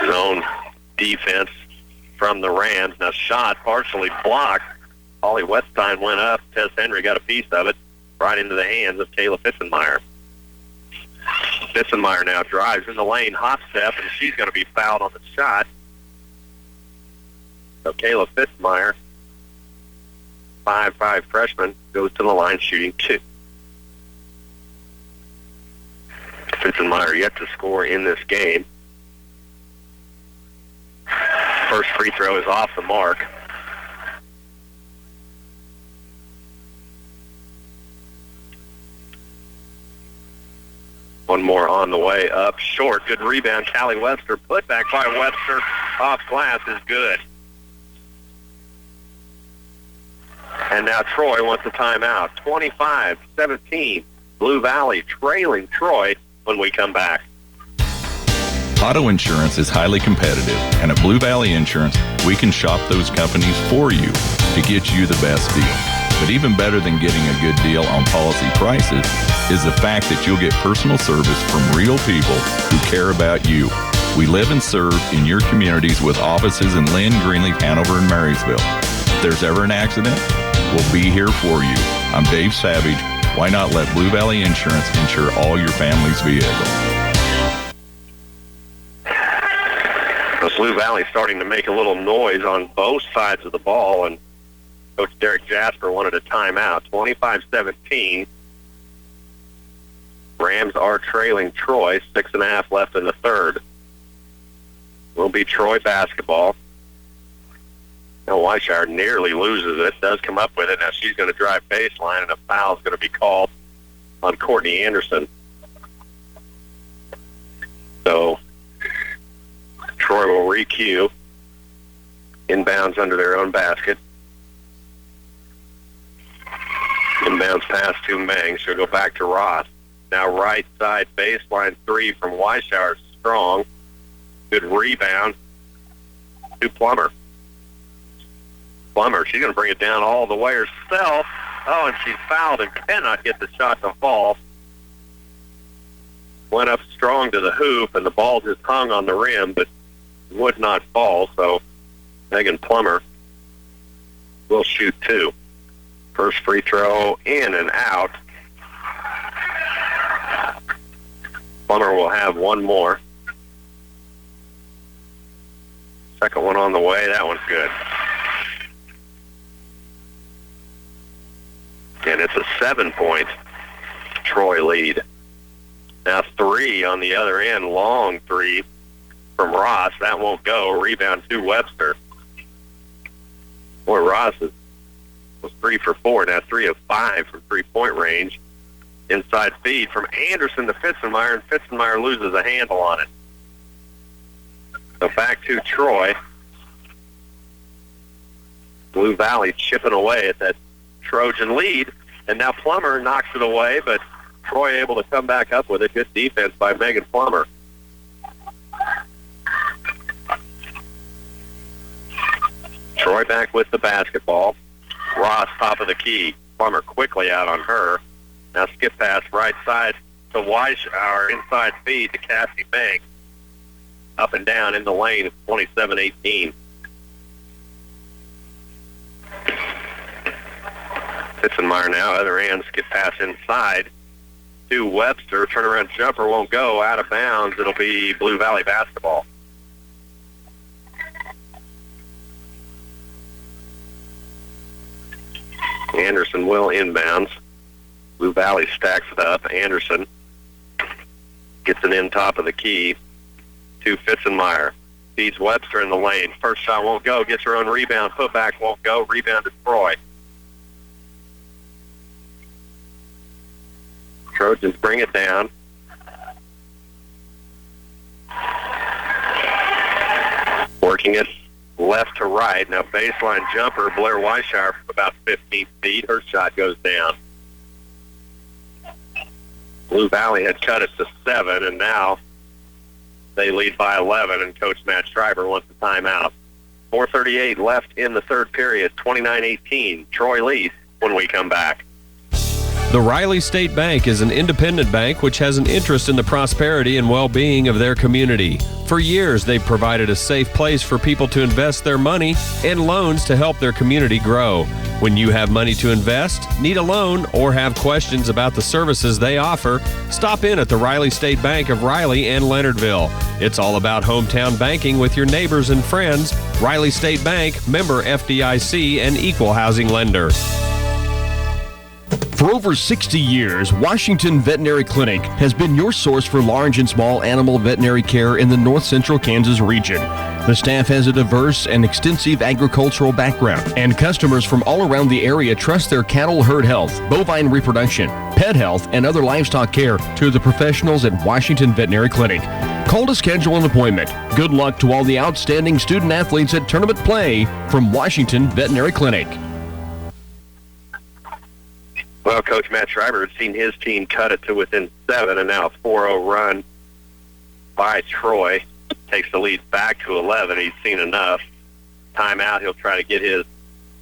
Zone defense from the Rams. Now shot partially blocked. Holly Wetstein went up. Tess Henry got a piece of it right into the hands of Kayla Fitzenmeyer. Fitzenmeyer now drives in the lane, hop step, and she's going to be fouled on the shot. So Kayla Fitzenmeyer, 5'5" freshman, goes to the line shooting 2. Fitzenmeyer yet to score in this game. First free throw is off the mark. One more on the way up short. Good rebound, Callie Webster. Put back by Webster. Off glass is good. And now Troy wants a timeout. 25-17. Blue Valley trailing Troy when we come back. Auto insurance is highly competitive, and at Blue Valley Insurance, we can shop those companies for you to get you the best deal. But even better than getting a good deal on policy prices is the fact that you'll get personal service from real people who care about you. We live and serve in your communities with offices in Lynn, Greenleaf, Hanover, and Marysville. If there's ever an accident, we'll be here for you. I'm Dave Savage. Why not let Blue Valley Insurance insure all your family's vehicles? Blue Valley starting to make a little noise on both sides of the ball, and Coach Derek Jasper wanted a timeout. 25-17. Rams are trailing Troy. 6.5 left in the third. Will be Troy basketball. Now Weishour nearly loses it. Does come up with it. Now she's going to drive baseline, and a foul is going to be called on Courtney Anderson. So Troy will re-cue. Inbounds under their own basket. Inbounds pass to Meng. She'll go back to Ross. Now right side baseline 3 from Weishour. Strong. Good rebound to Plummer. Plummer, she's going to bring it down all the way herself. Oh, and she's fouled and cannot get the shot to fall. Went up strong to the hoop, and the ball just hung on the rim, but would not fall. So Megan Plummer will shoot 2. First free throw in and out. Plummer will have one more. Second one on the way. That one's good. And it's a 7-point Troy lead. Now 3 on the other end. Long 3 from Ross. That won't go. Rebound to Webster. Boy, Ross was 3 for 4. Now 3 of 5 from three-point range. Inside feed from Anderson to Fitzenmeyer, and Fitzenmeyer loses a handle on it. So back to Troy. Blue Valley chipping away at that Trojan lead, and now Plummer knocks it away, but Troy able to come back up with it. Good defense by Megan Plummer. Troy back with the basketball. Ross top of the key. Plummer quickly out on her. Now skip pass right side to Weishour. Inside feed to Cassie Banks. Up and down in the lane. It's 27-18. Fitzenmeyer now, other end, skip pass inside to Webster. Turnaround jumper won't go. Out of bounds. It'll be Blue Valley basketball. Anderson will inbounds. Blue Valley stacks it up. Anderson gets it in top of the key to Fitzenmeyer. Feeds Webster in the lane. First shot won't go. Gets her own rebound. Putback won't go. Rebound to Troy. Trojans bring it down. Working it left to right. Now baseline jumper, Blair Weishauer from about 15 feet. Her shot goes down. Blue Valley had cut it to 7, and now they lead by 11, and Coach Matt Schreiber wants a timeout. 4:38 left in the third period, 29-18. Troy leads when we come back. The Riley State Bank is an independent bank which has an interest in the prosperity and well-being of their community. For years, they've provided a safe place for people to invest their money and loans to help their community grow. When you have money to invest, need a loan, or have questions about the services they offer, stop in at the Riley State Bank of Riley and Leonardville. It's all about hometown banking with your neighbors and friends. Riley State Bank, member FDIC, and equal housing lender. For over 60 years, Washington Veterinary Clinic has been your source for large and small animal veterinary care in the north central Kansas region. The staff has a diverse and extensive agricultural background, and customers from all around the area trust their cattle herd health, bovine reproduction, pet health, and other livestock care to the professionals at Washington Veterinary Clinic. Call to schedule an appointment. Good luck to all the outstanding student athletes at tournament play from Washington Veterinary Clinic. Well, Coach Matt Schreiber had seen his team cut it to within 7, and now a 4-0 run by Troy takes the lead back to 11. He's seen enough. Timeout. He'll try to get his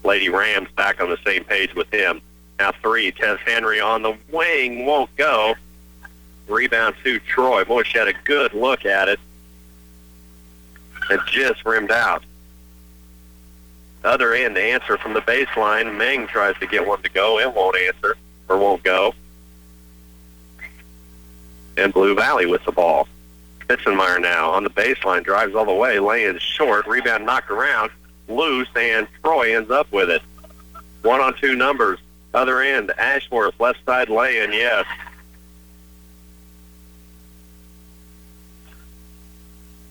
Lady Rams back on the same page with him. Now 3. Tess Henry on the wing. Won't go. Rebound to Troy. Boy, she had a good look at it. It just rimmed out. Other end answer from the baseline. Meng tries to get one to go. It won't answer or won't go. And Blue Valley with the ball. Fitzenmeyer now on the baseline. Drives all the way. Laying short. Rebound knocked around. Loose. And Troy ends up with it. 1-on-2 numbers. Other end. Ashworth. Left side lay-in. Yes.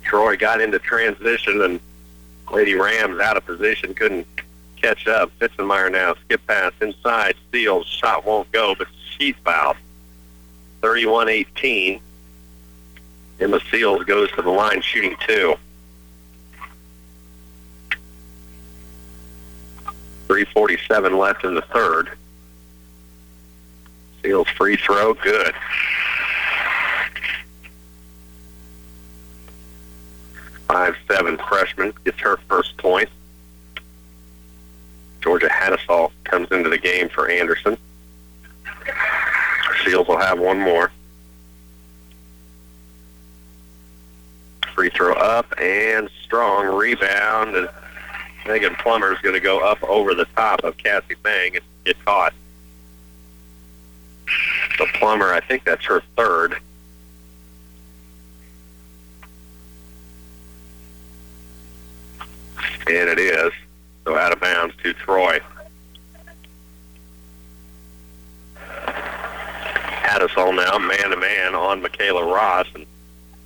Troy got into transition and Lady Rams out of position, couldn't catch up. Fitzenmeyer now, skip pass inside, steals, shot won't go, but she's fouled. 31-18. Emma Seals goes to the line shooting 2. 3:47 left in the third. Seals free throw, good. 5'7" freshman gets her first point. Georgia Hattisall comes into the game for Anderson. Seals will have one more. Free throw up and strong rebound. And Megan Plummer is going to go up over the top of Cassie Meng and get caught. So Plummer, I think that's her third. And it is. So out of bounds to Troy. Hattisall now man-to-man on Michaela Ross. And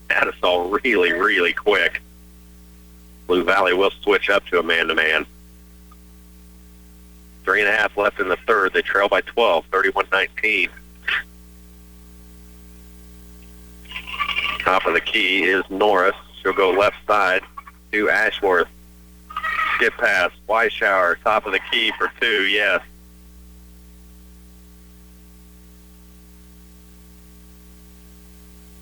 Hattisall really, really quick. Blue Valley will switch up to a man-to-man. 3.5 left in the third. They trail by 12, 31-19. Top of the key is Norris. She'll go left side to Ashworth. Skip pass, Weishauer, top of the key for 2, yes.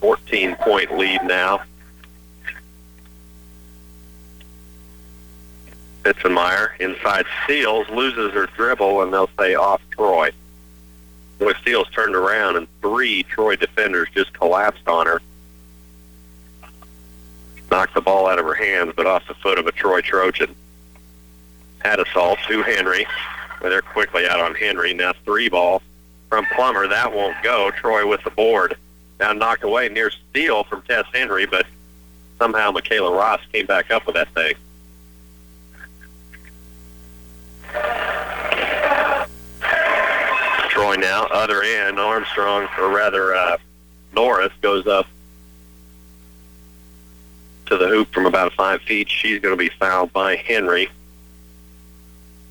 A 14-point lead now. Fitzenmeyer inside Seals, loses her dribble, and they'll say off Troy. Boy, Seals turned around, and 3 Troy defenders just collapsed on her. Knocked the ball out of her hands, but off the foot of a Troy Trojan. Hattisall to Henry. Well, they're quickly out on Henry. Now 3 ball from Plummer. That won't go. Troy with the board. Now knocked away near steal from Tess Henry, but somehow Michaela Ross came back up with that thing. now. Other end, Armstrong, or rather Norris, goes up to the hoop from about 5 feet. She's going to be fouled by Henry.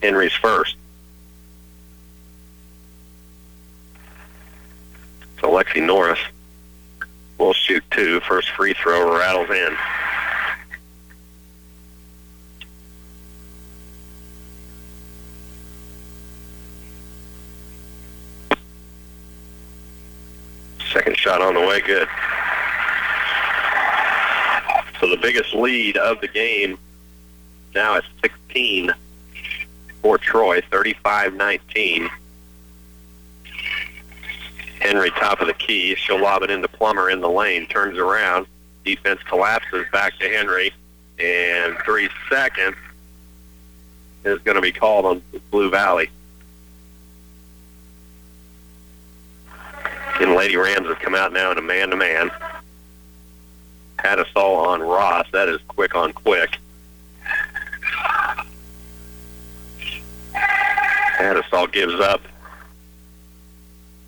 Henry's first. So Lexi Norris will shoot 2. First free throw rattles in. Second shot on the way, good. So the biggest lead of the game now is 16 for Troy, 35-19. Henry top of the key. She'll lob it into Plummer in the lane. Turns around. Defense collapses back to Henry. And 3 seconds is going to be called on Blue Valley. And Lady Rams have come out now in a man-to-man. Hattisall on Ross. That is quick on quick. Hattisall gives up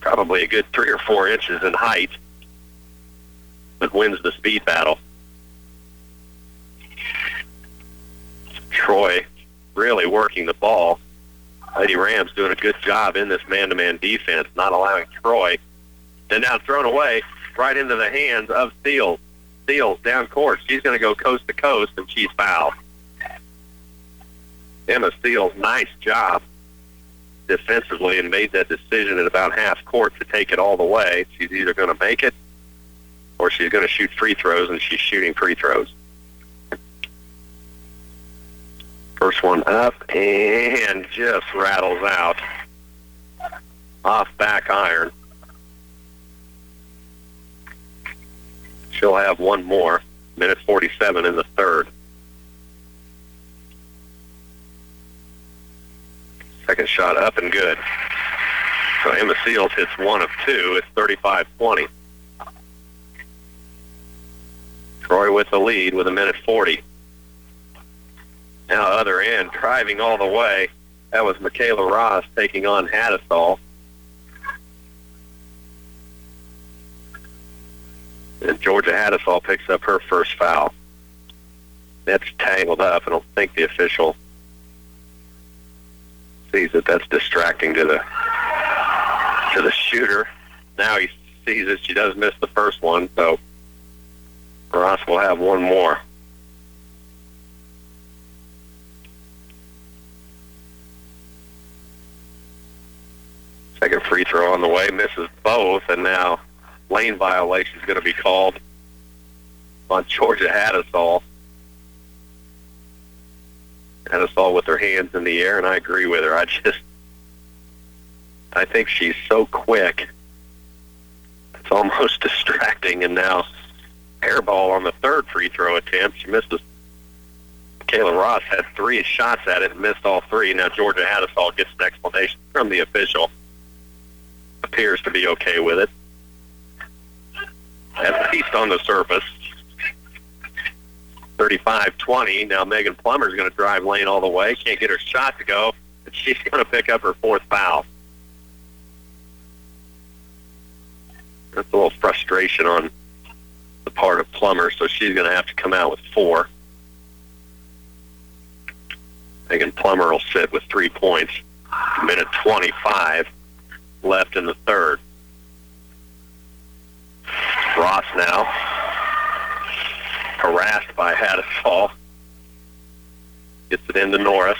probably a good 3 or 4 inches in height, but wins the speed battle. Troy really working the ball. Lady Rams doing a good job in this man-to-man defense, not allowing Troy. And now thrown away right into the hands of Steele. Steele's down court. She's going to go coast to coast, and she's fouled. Emma Steele's nice job defensively and made that decision at about half court to take it all the way. She's either going to make it or she's going to shoot free throws, and she's shooting free throws. First one up and just rattles out. Off back iron. She'll have one more. Minute 47 in the third. Second shot up and good. So Emma Seals hits 1 of 2. It's 35-20. Troy with the lead with a minute 40. Now other end, driving all the way. That was Michaela Ross taking on Hattisall. And Georgia Hattisall picks up her first foul. That's tangled up. I don't think the official sees that that's distracting to the shooter. Now he sees that she does miss the first one, so Ross will have one more. Second free throw on the way, misses both, and now lane violation is going to be called on Georgia Hattisall. Hattisall with her hands in the air, and I agree with her. I think she's so quick. It's almost distracting, and now airball on the third free throw attempt. She misses. Kayla Ross had 3 shots at it and missed all 3. Now Georgia Hattisall gets an explanation from the official. Appears to be okay with it, at least on the surface. 35-20. Now Megan Plummer's going to drive lane all the way. Can't get her shot to go, and she's going to pick up her 4th foul. That's a little frustration on the part of Plummer, so she's going to have to come out with 4. Megan Plummer will sit with 3 points. Minute 25 left in the third. Ross now harassed by Hattisall. Gets it into Norris.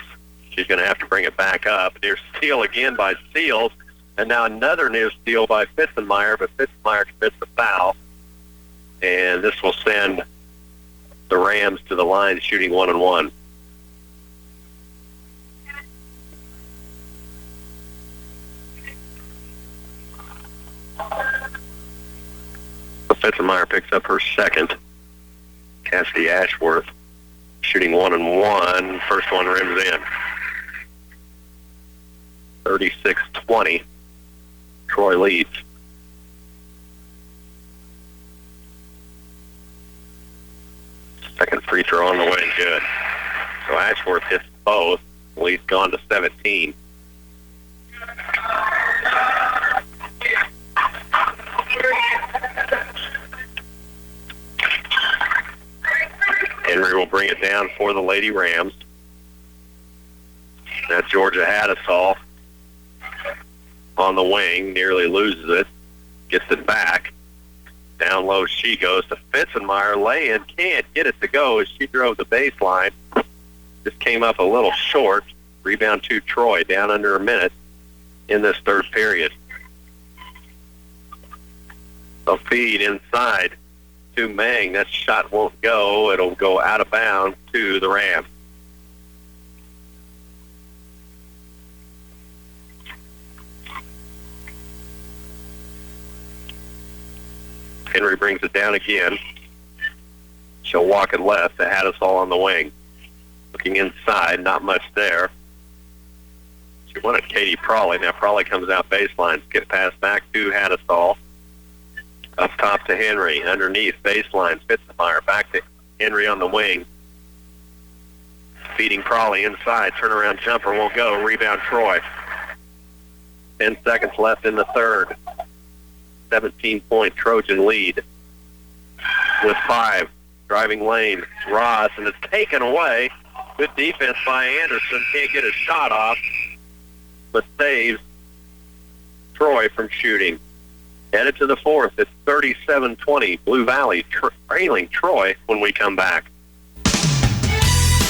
She's going to have to bring it back up. Near steal again by Seals, and now another near steal by Fitzenmeyer, but Fitzenmeyer commits the foul. And this will send the Rams to the line shooting 1-and-1. Fitzenmeyer picks up her second. Cassidy Ashworth shooting 1-and-1. First one rims in. 36-20. Troy leads. Second free throw on the way, good. So Ashworth hits both. Lead's gone to 17. Henry will bring it down for the Lady Rams. Now Georgia Haddisall on the wing, nearly loses it, gets it back. Down low she goes to Fitzenmeyer. Lay-in, can't get it to go as she drove the baseline. Just came up a little short. Rebound to Troy, down under a minute in this third period. So feed inside to Mang. That shot won't go. It'll go out of bounds to the Rams. Henry brings it down again. She'll walk it left to Haddisall on the wing. Looking inside, not much there. She wanted Katie Prawley. Now Prawley comes out baseline. Get pass back to Haddisall. Up top to Henry. Underneath, baseline. Fitzenmeyer. Back to Henry on the wing. Feeding Prawley inside. Turnaround jumper won't go. Rebound Troy. 10 seconds left in the third. 17-point Trojan lead with 5. Driving lane, Ross, and it's taken away. Good defense by Anderson. Can't get his shot off, but saves Troy from shooting. Headed to the fourth. It's 37-20. Blue Valley trailing Troy when we come back.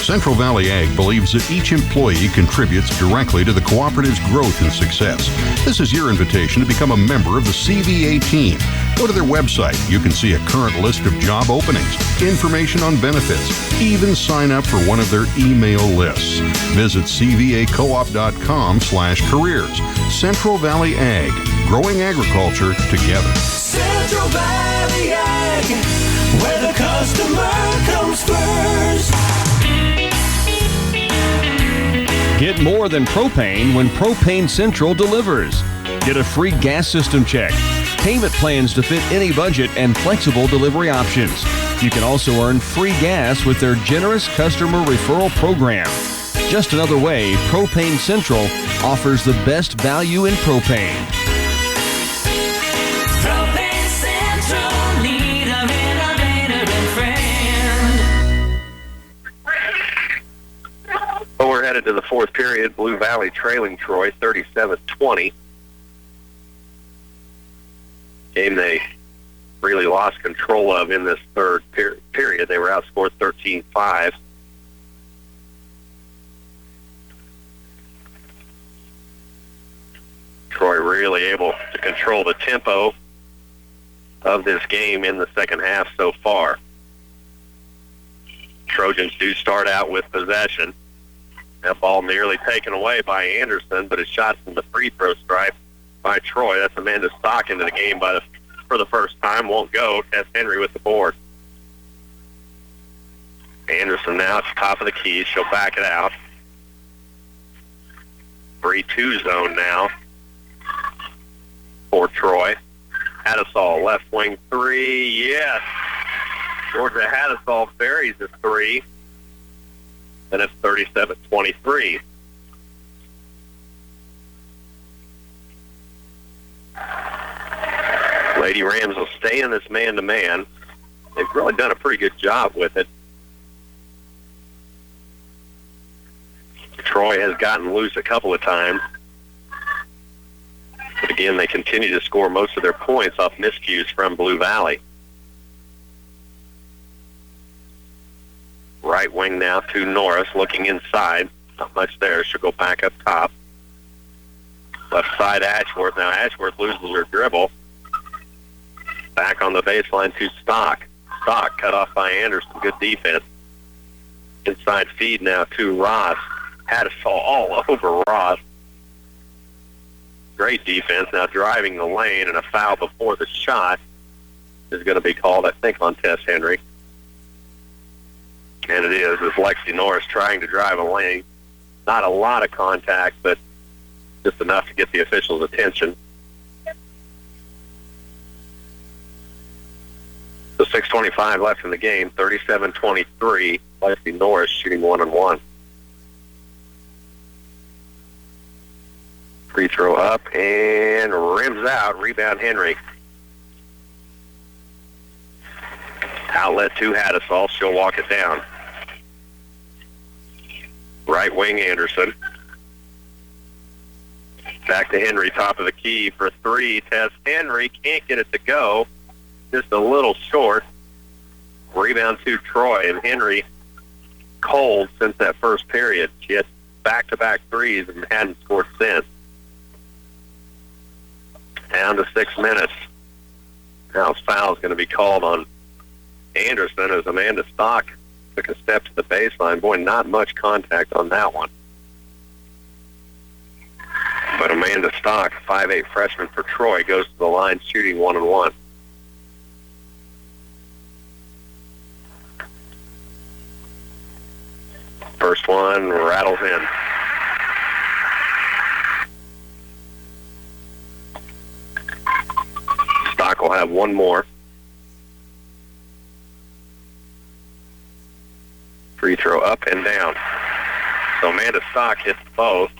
Central Valley Ag believes that each employee contributes directly to the cooperative's growth and success. This is your invitation to become a member of the CVA team. Go to their website. You can see a current list of job openings, information on benefits, even sign up for one of their email lists. Visit cvacoop.com/careers. Central Valley Ag, growing agriculture together. Central Valley Ag, where the customer comes first. Get more than propane when Propane Central delivers. Get a free gas system check, payment plans to fit any budget, and flexible delivery options. You can also earn free gas with their generous customer referral program. Just another way, Propane Central offers the best value in propane. Propane Central, need a renovator and friend. But we're headed to the fourth period. Blue Valley trailing Troy 37-20. Game they really lost control of in this third period. They were outscored 13-5. Troy really able to control the tempo of this game in the second half so far. Trojans do start out with possession. That ball nearly taken away by Anderson, but a shot from the free throw stripe by Troy. That's Amanda Stock into the game for the first time. Won't go. Tess Henry with the board. Anderson now at the top of the key. She'll back it out. 3-2 zone now for Troy. Haddisall, left wing three. Yes. Georgia Haddisall buries the three. And it's 37-23. Lady Rams will stay in this man-to-man. They've really done a pretty good job with it. Troy has gotten loose a couple of times. But again, they continue to score most of their points off miscues from Blue Valley. Right wing now to Norris, looking inside. Not much there. She'll go back up top. Left side, Ashworth. Now Ashworth loses her dribble. Back on the baseline to Stock. Stock cut off by Anderson. Good defense. Inside feed now to Ross. Haddisall all over Ross. Great defense. Now driving the lane, and a foul before the shot is going to be called, I think, on Tess Henry. And it is, with Lexi Norris trying to drive a lane. Not a lot of contact, but just enough to get the officials' attention. So 6:25 left in the game, 37-23. Lexi Norris shooting 1-on-1. Free throw up and rims out. Rebound Henry. Outlet to Haddisall. She'll walk it down. Right wing Anderson. Back to Henry, top of the key for three. Tess Henry can't get it to go. Just a little short. Rebound to Troy, and Henry cold since that first period. She had back-to-back threes and hadn't scored since. Down to 6 minutes. Now foul is going to be called on Anderson as Amanda Stock took a step to the baseline. Boy, not much contact on that one. But Amanda Stock, 5'8" freshman for Troy, goes to the line shooting 1-on-1. First one rattles in. Stock will have one more. Free throw up and down. So Amanda Stock hits both.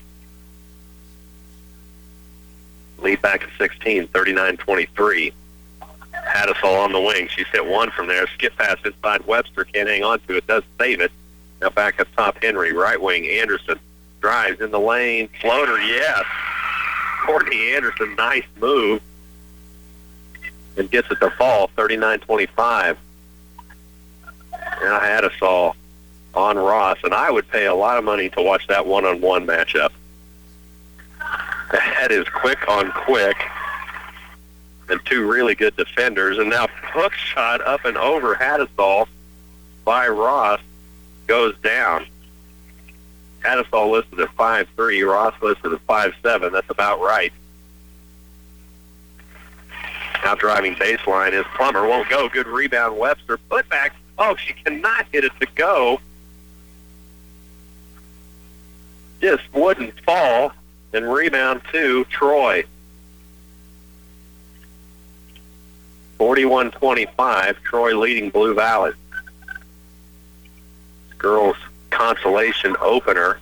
Lead back to 16, 39-23. Haddisall on the wing. She's hit one from there. Skip pass inside Webster. Can't hang on to it. Does save it. Now back up top, Henry. Right wing, Anderson. Drives in the lane. Floater, yes. Courtney Anderson, nice move. And gets it to fall, 39-25. Now Haddisall on Ross. And I would pay a lot of money to watch that one-on-one matchup. That is quick on quick. And two really good defenders. And now hook shot up and over Haddisall by Ross goes down. Haddisall listed at 5'3", Ross listed at 5'7". That's about right. Now driving baseline is Plummer. Won't go. Good rebound, Webster. Put back. Oh, she cannot hit it to go. Just wouldn't fall. And rebound to Troy. 41-25. Troy leading Blue Valley. Girls consolation opener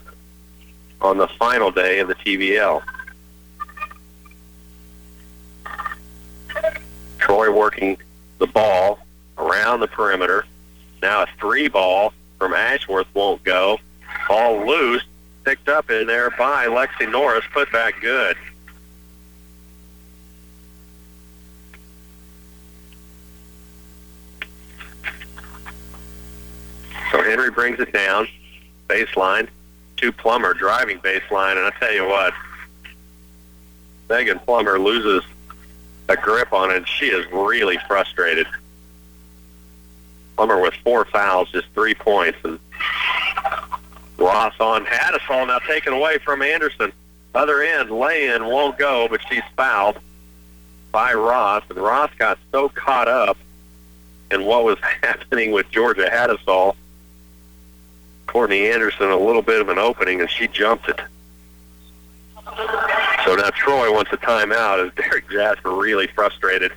on the final day of the TVL. Troy working the ball around the perimeter. Now a three ball from Ashworth won't go. Ball loose, picked up in there by Lexi Norris, put back good. So Henry brings it down, baseline, to Plummer, driving baseline, and I tell you what, Megan Plummer loses a grip on it, and she is really frustrated. Plummer with 4 fouls, just 3 points, and Ross on Haddisall, now taken away from Anderson. Other end, lay-in, won't go, but she's fouled by Ross, and Ross got so caught up in what was happening with Georgia Haddisall. Courtney Anderson a little bit of an opening, and she jumped it. So now Troy wants a timeout as Derek Jasper really frustrated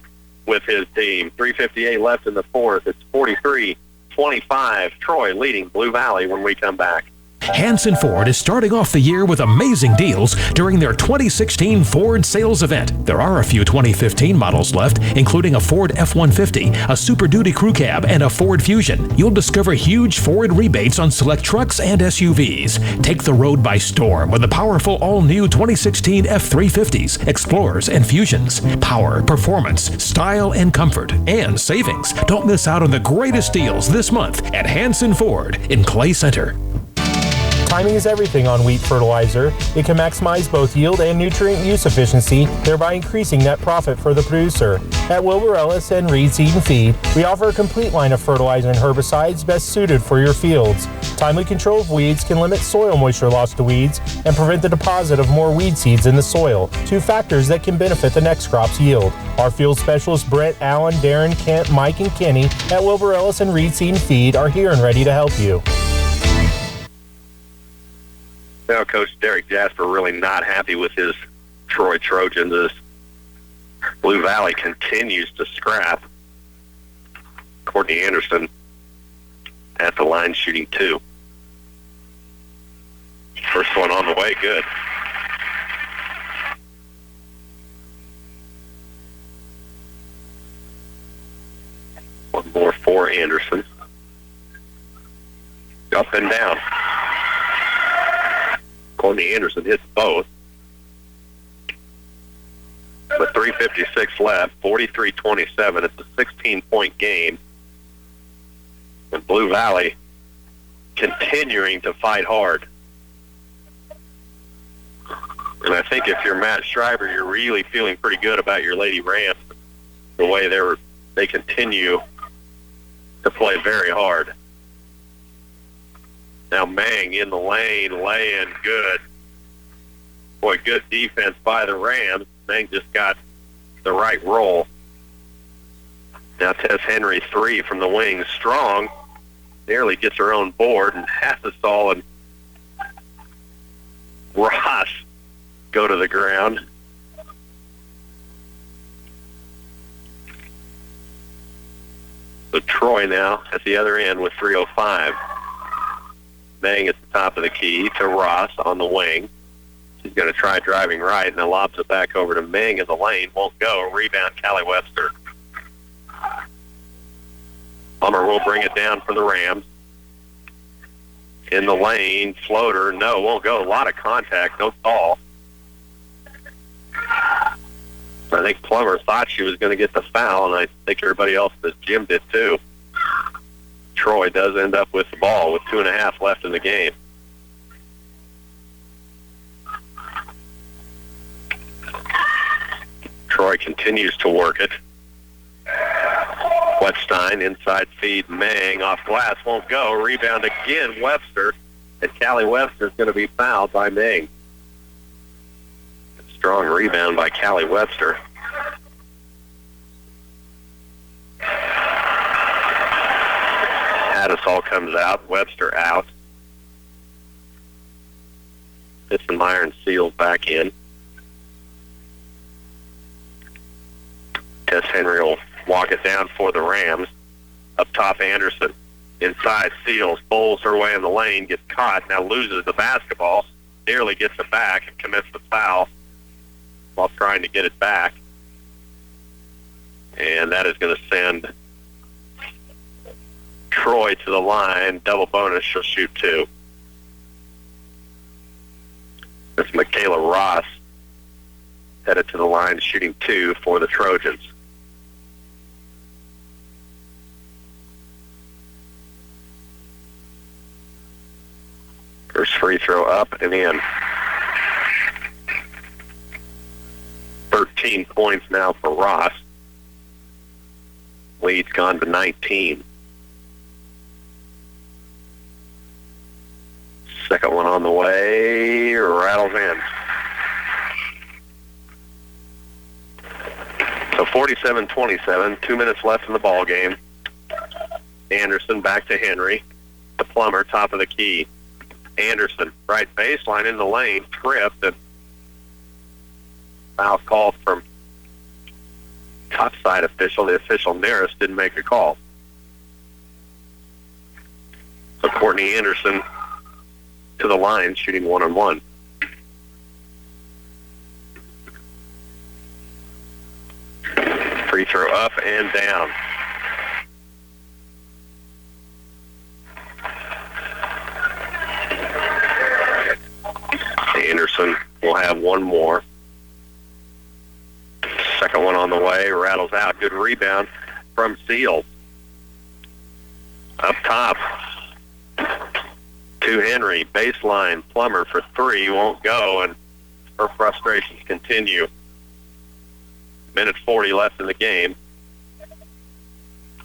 with his team. 3:58 left in the fourth. It's 43-25. Troy leading Blue Valley when we come back. Hanson Ford is starting off the year with amazing deals during their 2016 Ford sales event. There are a few 2015 models left, including a Ford F-150, a Super Duty Crew Cab, and a Ford Fusion. You'll discover huge Ford rebates on select trucks and SUVs. Take the road by storm with the powerful all-new 2016 F-350s, Explorers, and Fusions. Power, performance, style, and comfort, and savings. Don't miss out on the greatest deals this month at Hanson Ford in Clay Center. Timing is everything on wheat fertilizer. It can maximize both yield and nutrient use efficiency, thereby increasing net profit for the producer. At Wilbur Ellis and Reed Seed and Feed, we offer a complete line of fertilizer and herbicides best suited for your fields. Timely control of weeds can limit soil moisture loss to weeds and prevent the deposit of more weed seeds in the soil, 2 factors that can benefit the next crop's yield. Our field specialists Brett, Allen, Darren, Kent, Mike, and Kenny at Wilbur Ellis and Reed Seed and Feed are here and ready to help you. Now Coach Derek Jasper really not happy with his Troy Trojans as Blue Valley continues to scrap. Courtney Anderson at the line shooting 2. First one on the way, good. One more for Anderson. Up and down. Courtney Anderson hits both. With 3:56 left, 43-27. It's a 16-point game. And Blue Valley continuing to fight hard. And I think if you're Matt Schreiber, you're really feeling pretty good about your Lady Rams. The way they continue to play very hard. Now Mang in the lane, laying good. Boy, good defense by the Rams. Mang just got the right roll. Now Tess Henry, 3 from the wing, strong. Nearly gets her own board, and Hassasol and Ross go to the ground. So Troy now at the other end with 3:05. Mang at the top of the key to Ross on the wing. She's going to try driving right, and then lobs it back over to Mang in the lane. Won't go. Rebound, Callie Webster. Plummer will bring it down for the Rams. In the lane, floater, no, won't go. A lot of contact, no call. I think Plummer thought she was going to get the foul, and I think everybody else at this gym did too. Troy does end up with the ball with 2.5 left in the game. Troy continues to work it. Wetstein inside feed, Mang off glass, won't go. Rebound again, Webster. And Callie Webster is going to be fouled by Mang. Strong rebound by Callie Webster. Haddisall comes out, Webster out. Pitsenmeyer and Seals back in. Tess Henry will walk it down for the Rams. Up top, Anderson. Inside, Seals bowls her way in the lane, gets caught, now loses the basketball. Nearly gets it back and commits the foul while trying to get it back. And that is going to send Troy to the line. Double bonus, she'll shoot 2. It's Michaela Ross headed to the line, shooting 2 for the Trojans. First free throw up and in. 13 points now for Ross. Lead's gone to 19. Second one on the way, rattles in. So 47-27, 2 minutes left in the ball game. Anderson back to Henry. To Plummer, top of the key. Anderson, right baseline in the lane, tripped, and foul called from top side official. The official nearest didn't make a call. So Courtney Anderson to the line, shooting 1-on-1. Free throw up and down. Anderson will have one more. Second one on the way, rattles out. Good rebound from Seals. Up top to Henry, baseline, Plummer for 3, won't go, and her frustrations continue. Minute 40 left in the game.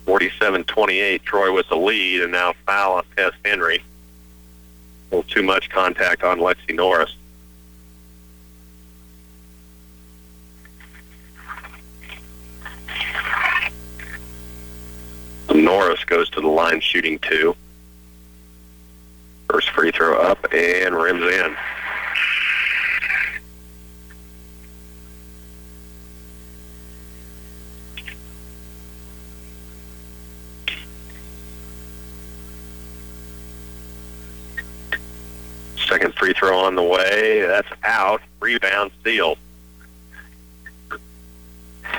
47-28, Troy with the lead, and now foul on Tess Henry. A little too much contact on Lexi Norris. Norris goes to the line shooting 2. First free throw up and rims in. Second free throw on the way. That's out. Rebound, Seals.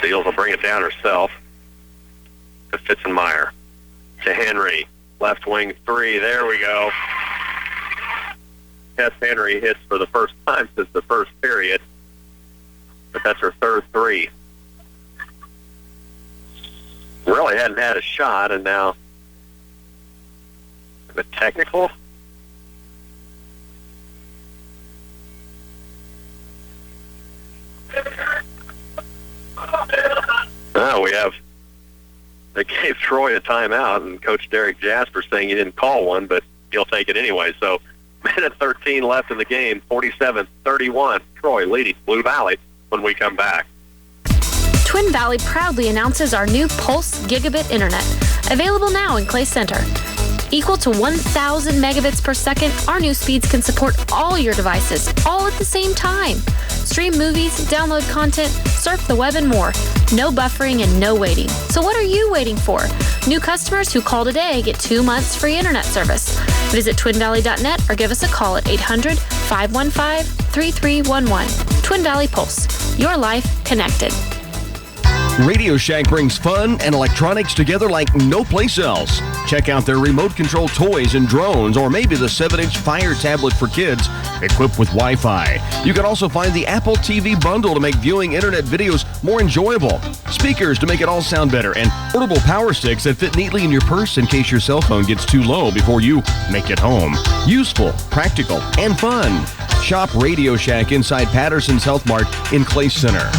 Seals will bring it down herself. to Fitzenmeyer. To Henry. Left wing 3. There we go. Tess Henry hits for the first time since the first period. But that's her third 3. Really hadn't had a shot, and now the technical. They gave Troy a timeout, and Coach Derek Jasper saying he didn't call one, but he'll take it anyway. So, minute 13 left in the game, 47-31. Troy leading Blue Valley when we come back. Twin Valley proudly announces our new Pulse Gigabit Internet, available now in Clay Center. Equal to 1,000 megabits per second, our new speeds can support all your devices, all at the same time. Stream movies, download content, surf the web, and more. No buffering and no waiting. So what are you waiting for? New customers who call today get 2 months free internet service. Visit twinvalley.net or give us a call at 800-515-3311. Twin Valley Pulse. Your life connected. Radio Shack brings fun and electronics together like no place else. Check out their remote control toys and drones, or maybe the 7-inch Fire tablet for kids equipped with Wi-Fi. You can also find the Apple TV bundle to make viewing internet videos more enjoyable, speakers to make it all sound better, and portable power sticks that fit neatly in your purse in case your cell phone gets too low before you make it home. Useful, practical, and fun. Shop Radio Shack inside Patterson's Health Mart in Clay Center.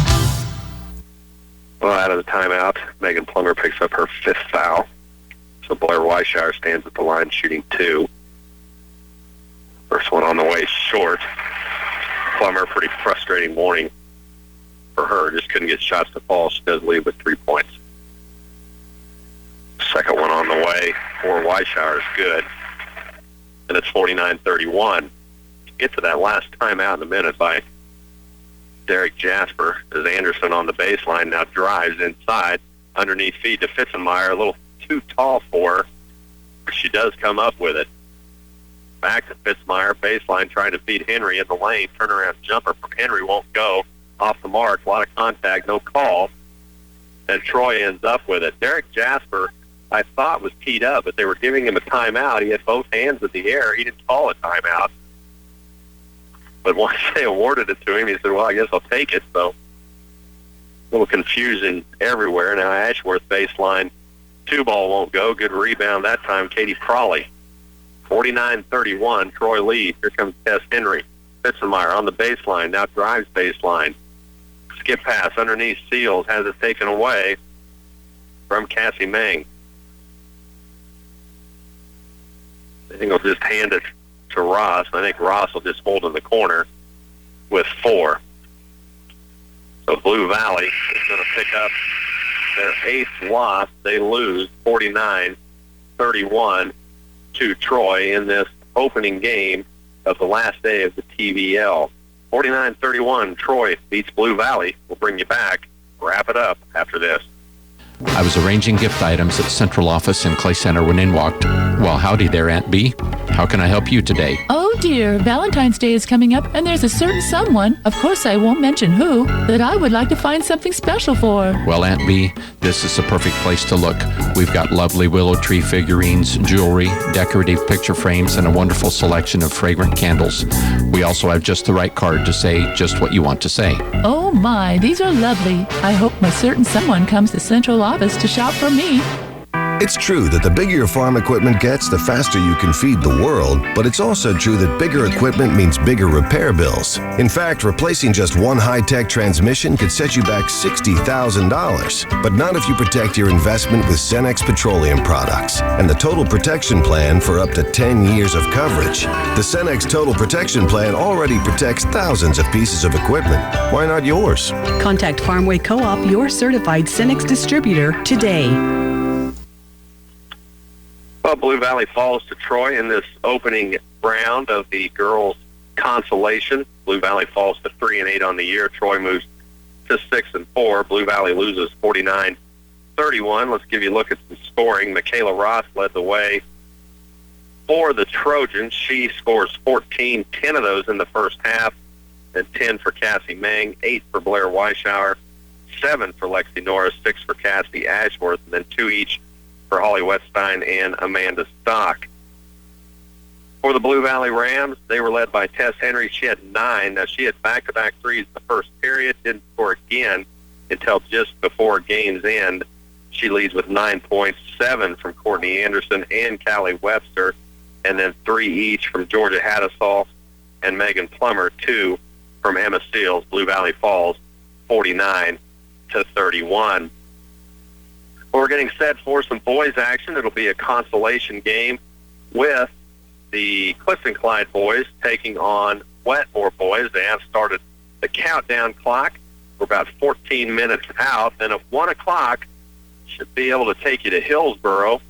Well, out of the timeout, Megan Plummer picks up her 5th foul. So Blair Weishauer stands at the line shooting 2. First one on the way short. Plummer, pretty frustrating morning for her. Just couldn't get shots to fall. She does lead with 3 points. Second one on the way for Weishauer is good. And it's 49-31. Get to that last timeout in a minute by Derek Jasper as Anderson on the baseline now drives inside underneath feed to Fitzenmeyer. A little too tall for her, but she does come up with it. Back to Fitzenmeyer, baseline trying to feed Henry in the lane. Turnaround jumper from Henry won't go. Off the mark, a lot of contact, no call. And Troy ends up with it. Derek Jasper, I thought, was teed up, but they were giving him a timeout. He had both hands in the air. He didn't call a timeout. But once they awarded it to him, he said, well, I guess I'll take it. So a little confusion everywhere. Now Ashworth baseline, 2 ball won't go. Good rebound that time, Katie Crawley. 49-31, Troy lead. Here comes Tess Henry. Fitzenmeyer on the baseline, now drives baseline. Skip pass underneath Seals, has it taken away from Cassie Mang. I think he'll just hand it to Ross. I think Ross will just hold in the corner with 4. So Blue Valley is going to pick up their 8th loss. They lose 49-31 to Troy in this opening game of the last day of the TVL. 49-31, Troy beats Blue Valley. We'll bring you back. Wrap it up after this. I was arranging gift items at Central Office in Clay Center when in walked. Well, howdy there, Aunt B. How can I help you today? Oh dear, Valentine's Day is coming up, and there's a certain someone, of course I won't mention who, that I would like to find something special for. Well, Aunt B, this is the perfect place to look. We've got lovely willow tree figurines, jewelry, decorative picture frames, and a wonderful selection of fragrant candles. We also have just the right card to say just what you want to say. Oh my, these are lovely. I hope my certain someone comes to Central Office to shop for me. It's true that the bigger your farm equipment gets, the faster you can feed the world, but it's also true that bigger equipment means bigger repair bills. In fact, replacing just one high-tech transmission could set you back $60,000, but not if you protect your investment with Cenex Petroleum products and the Total Protection Plan for up to 10 years of coverage. The Cenex Total Protection Plan already protects thousands of pieces of equipment. Why not yours? Contact Farmway Co-op, your certified Cenex distributor, today. Well, Blue Valley falls to Troy in this opening round of the girls' consolation. Blue Valley falls to 3-8 on the year. Troy moves to 6-4. Blue Valley loses 49-31. Let's give you a look at some scoring. Michaela Ross led the way for the Trojans. She scores 14, 10 of those in the first half, and 10 for Cassie Mang, 8 for Blair Weishauer, 7 for Lexi Norris, 6 for Cassidy Ashworth, and then 2 each for Holly Wetstein and Amanda Stock. For the Blue Valley Rams, they were led by Tess Henry. She had 9. Now, she had back-to-back threes in the first period, didn't score again until just before game's end. She leads with 9 points, 7 from Courtney Anderson and Callie Webster, and then 3 each from Georgia Hadisall and Megan Plummer, 2 from Emma Seals. Blue Valley falls 49-31. We're getting set for some boys action. It'll be a consolation game with the Clifton Clyde boys taking on Wetmore boys. They have started the countdown clock. We're about 14 minutes out. Then at 1 o'clock, should be able to take you to Hillsboro.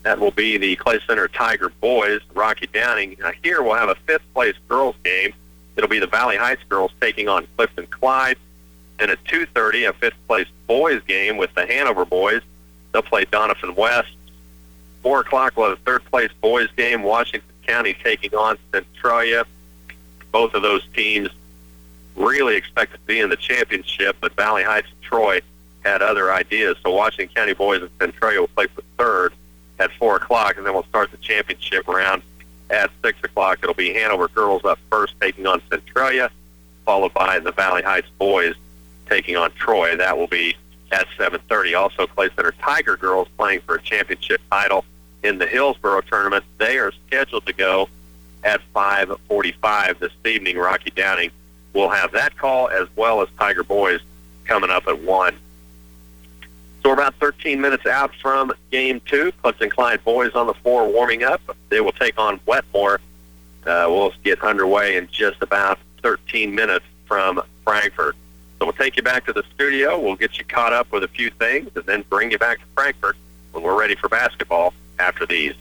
That will be the Clay Center Tiger boys, Rocky Downing. Now here we'll have a 5th-place girls game. It'll be the Valley Heights girls taking on Clifton Clyde. And at 2:30, a 5th-place boys game with the Hanover boys. They'll play Doniphan West. 4 o'clock, we'll have a 3rd-place boys game, Washington County taking on Centralia. Both of those teams really expect to be in the championship, but Valley Heights and Troy had other ideas. So Washington County boys and Centralia will play for 3rd at 4 o'clock, and then we'll start the championship round at 6 o'clock. It'll be Hanover girls up first taking on Centralia, followed by the Valley Heights boys taking on Troy. That will be at 7:30. Also, Clay Center Tiger girls playing for a championship title in the Hillsboro tournament. They are scheduled to go at 5:45 this evening. Rocky Downing will have that call, as well as Tiger boys coming up at 1. So we're about 13 minutes out from Game 2. Clifton Clyde boys on the floor warming up. They will take on Wetmore. We'll get underway in just about 13 minutes from Frankfort. So we'll take you back to the studio. We'll get you caught up with a few things and then bring you back to Frankfort when we're ready for basketball after these.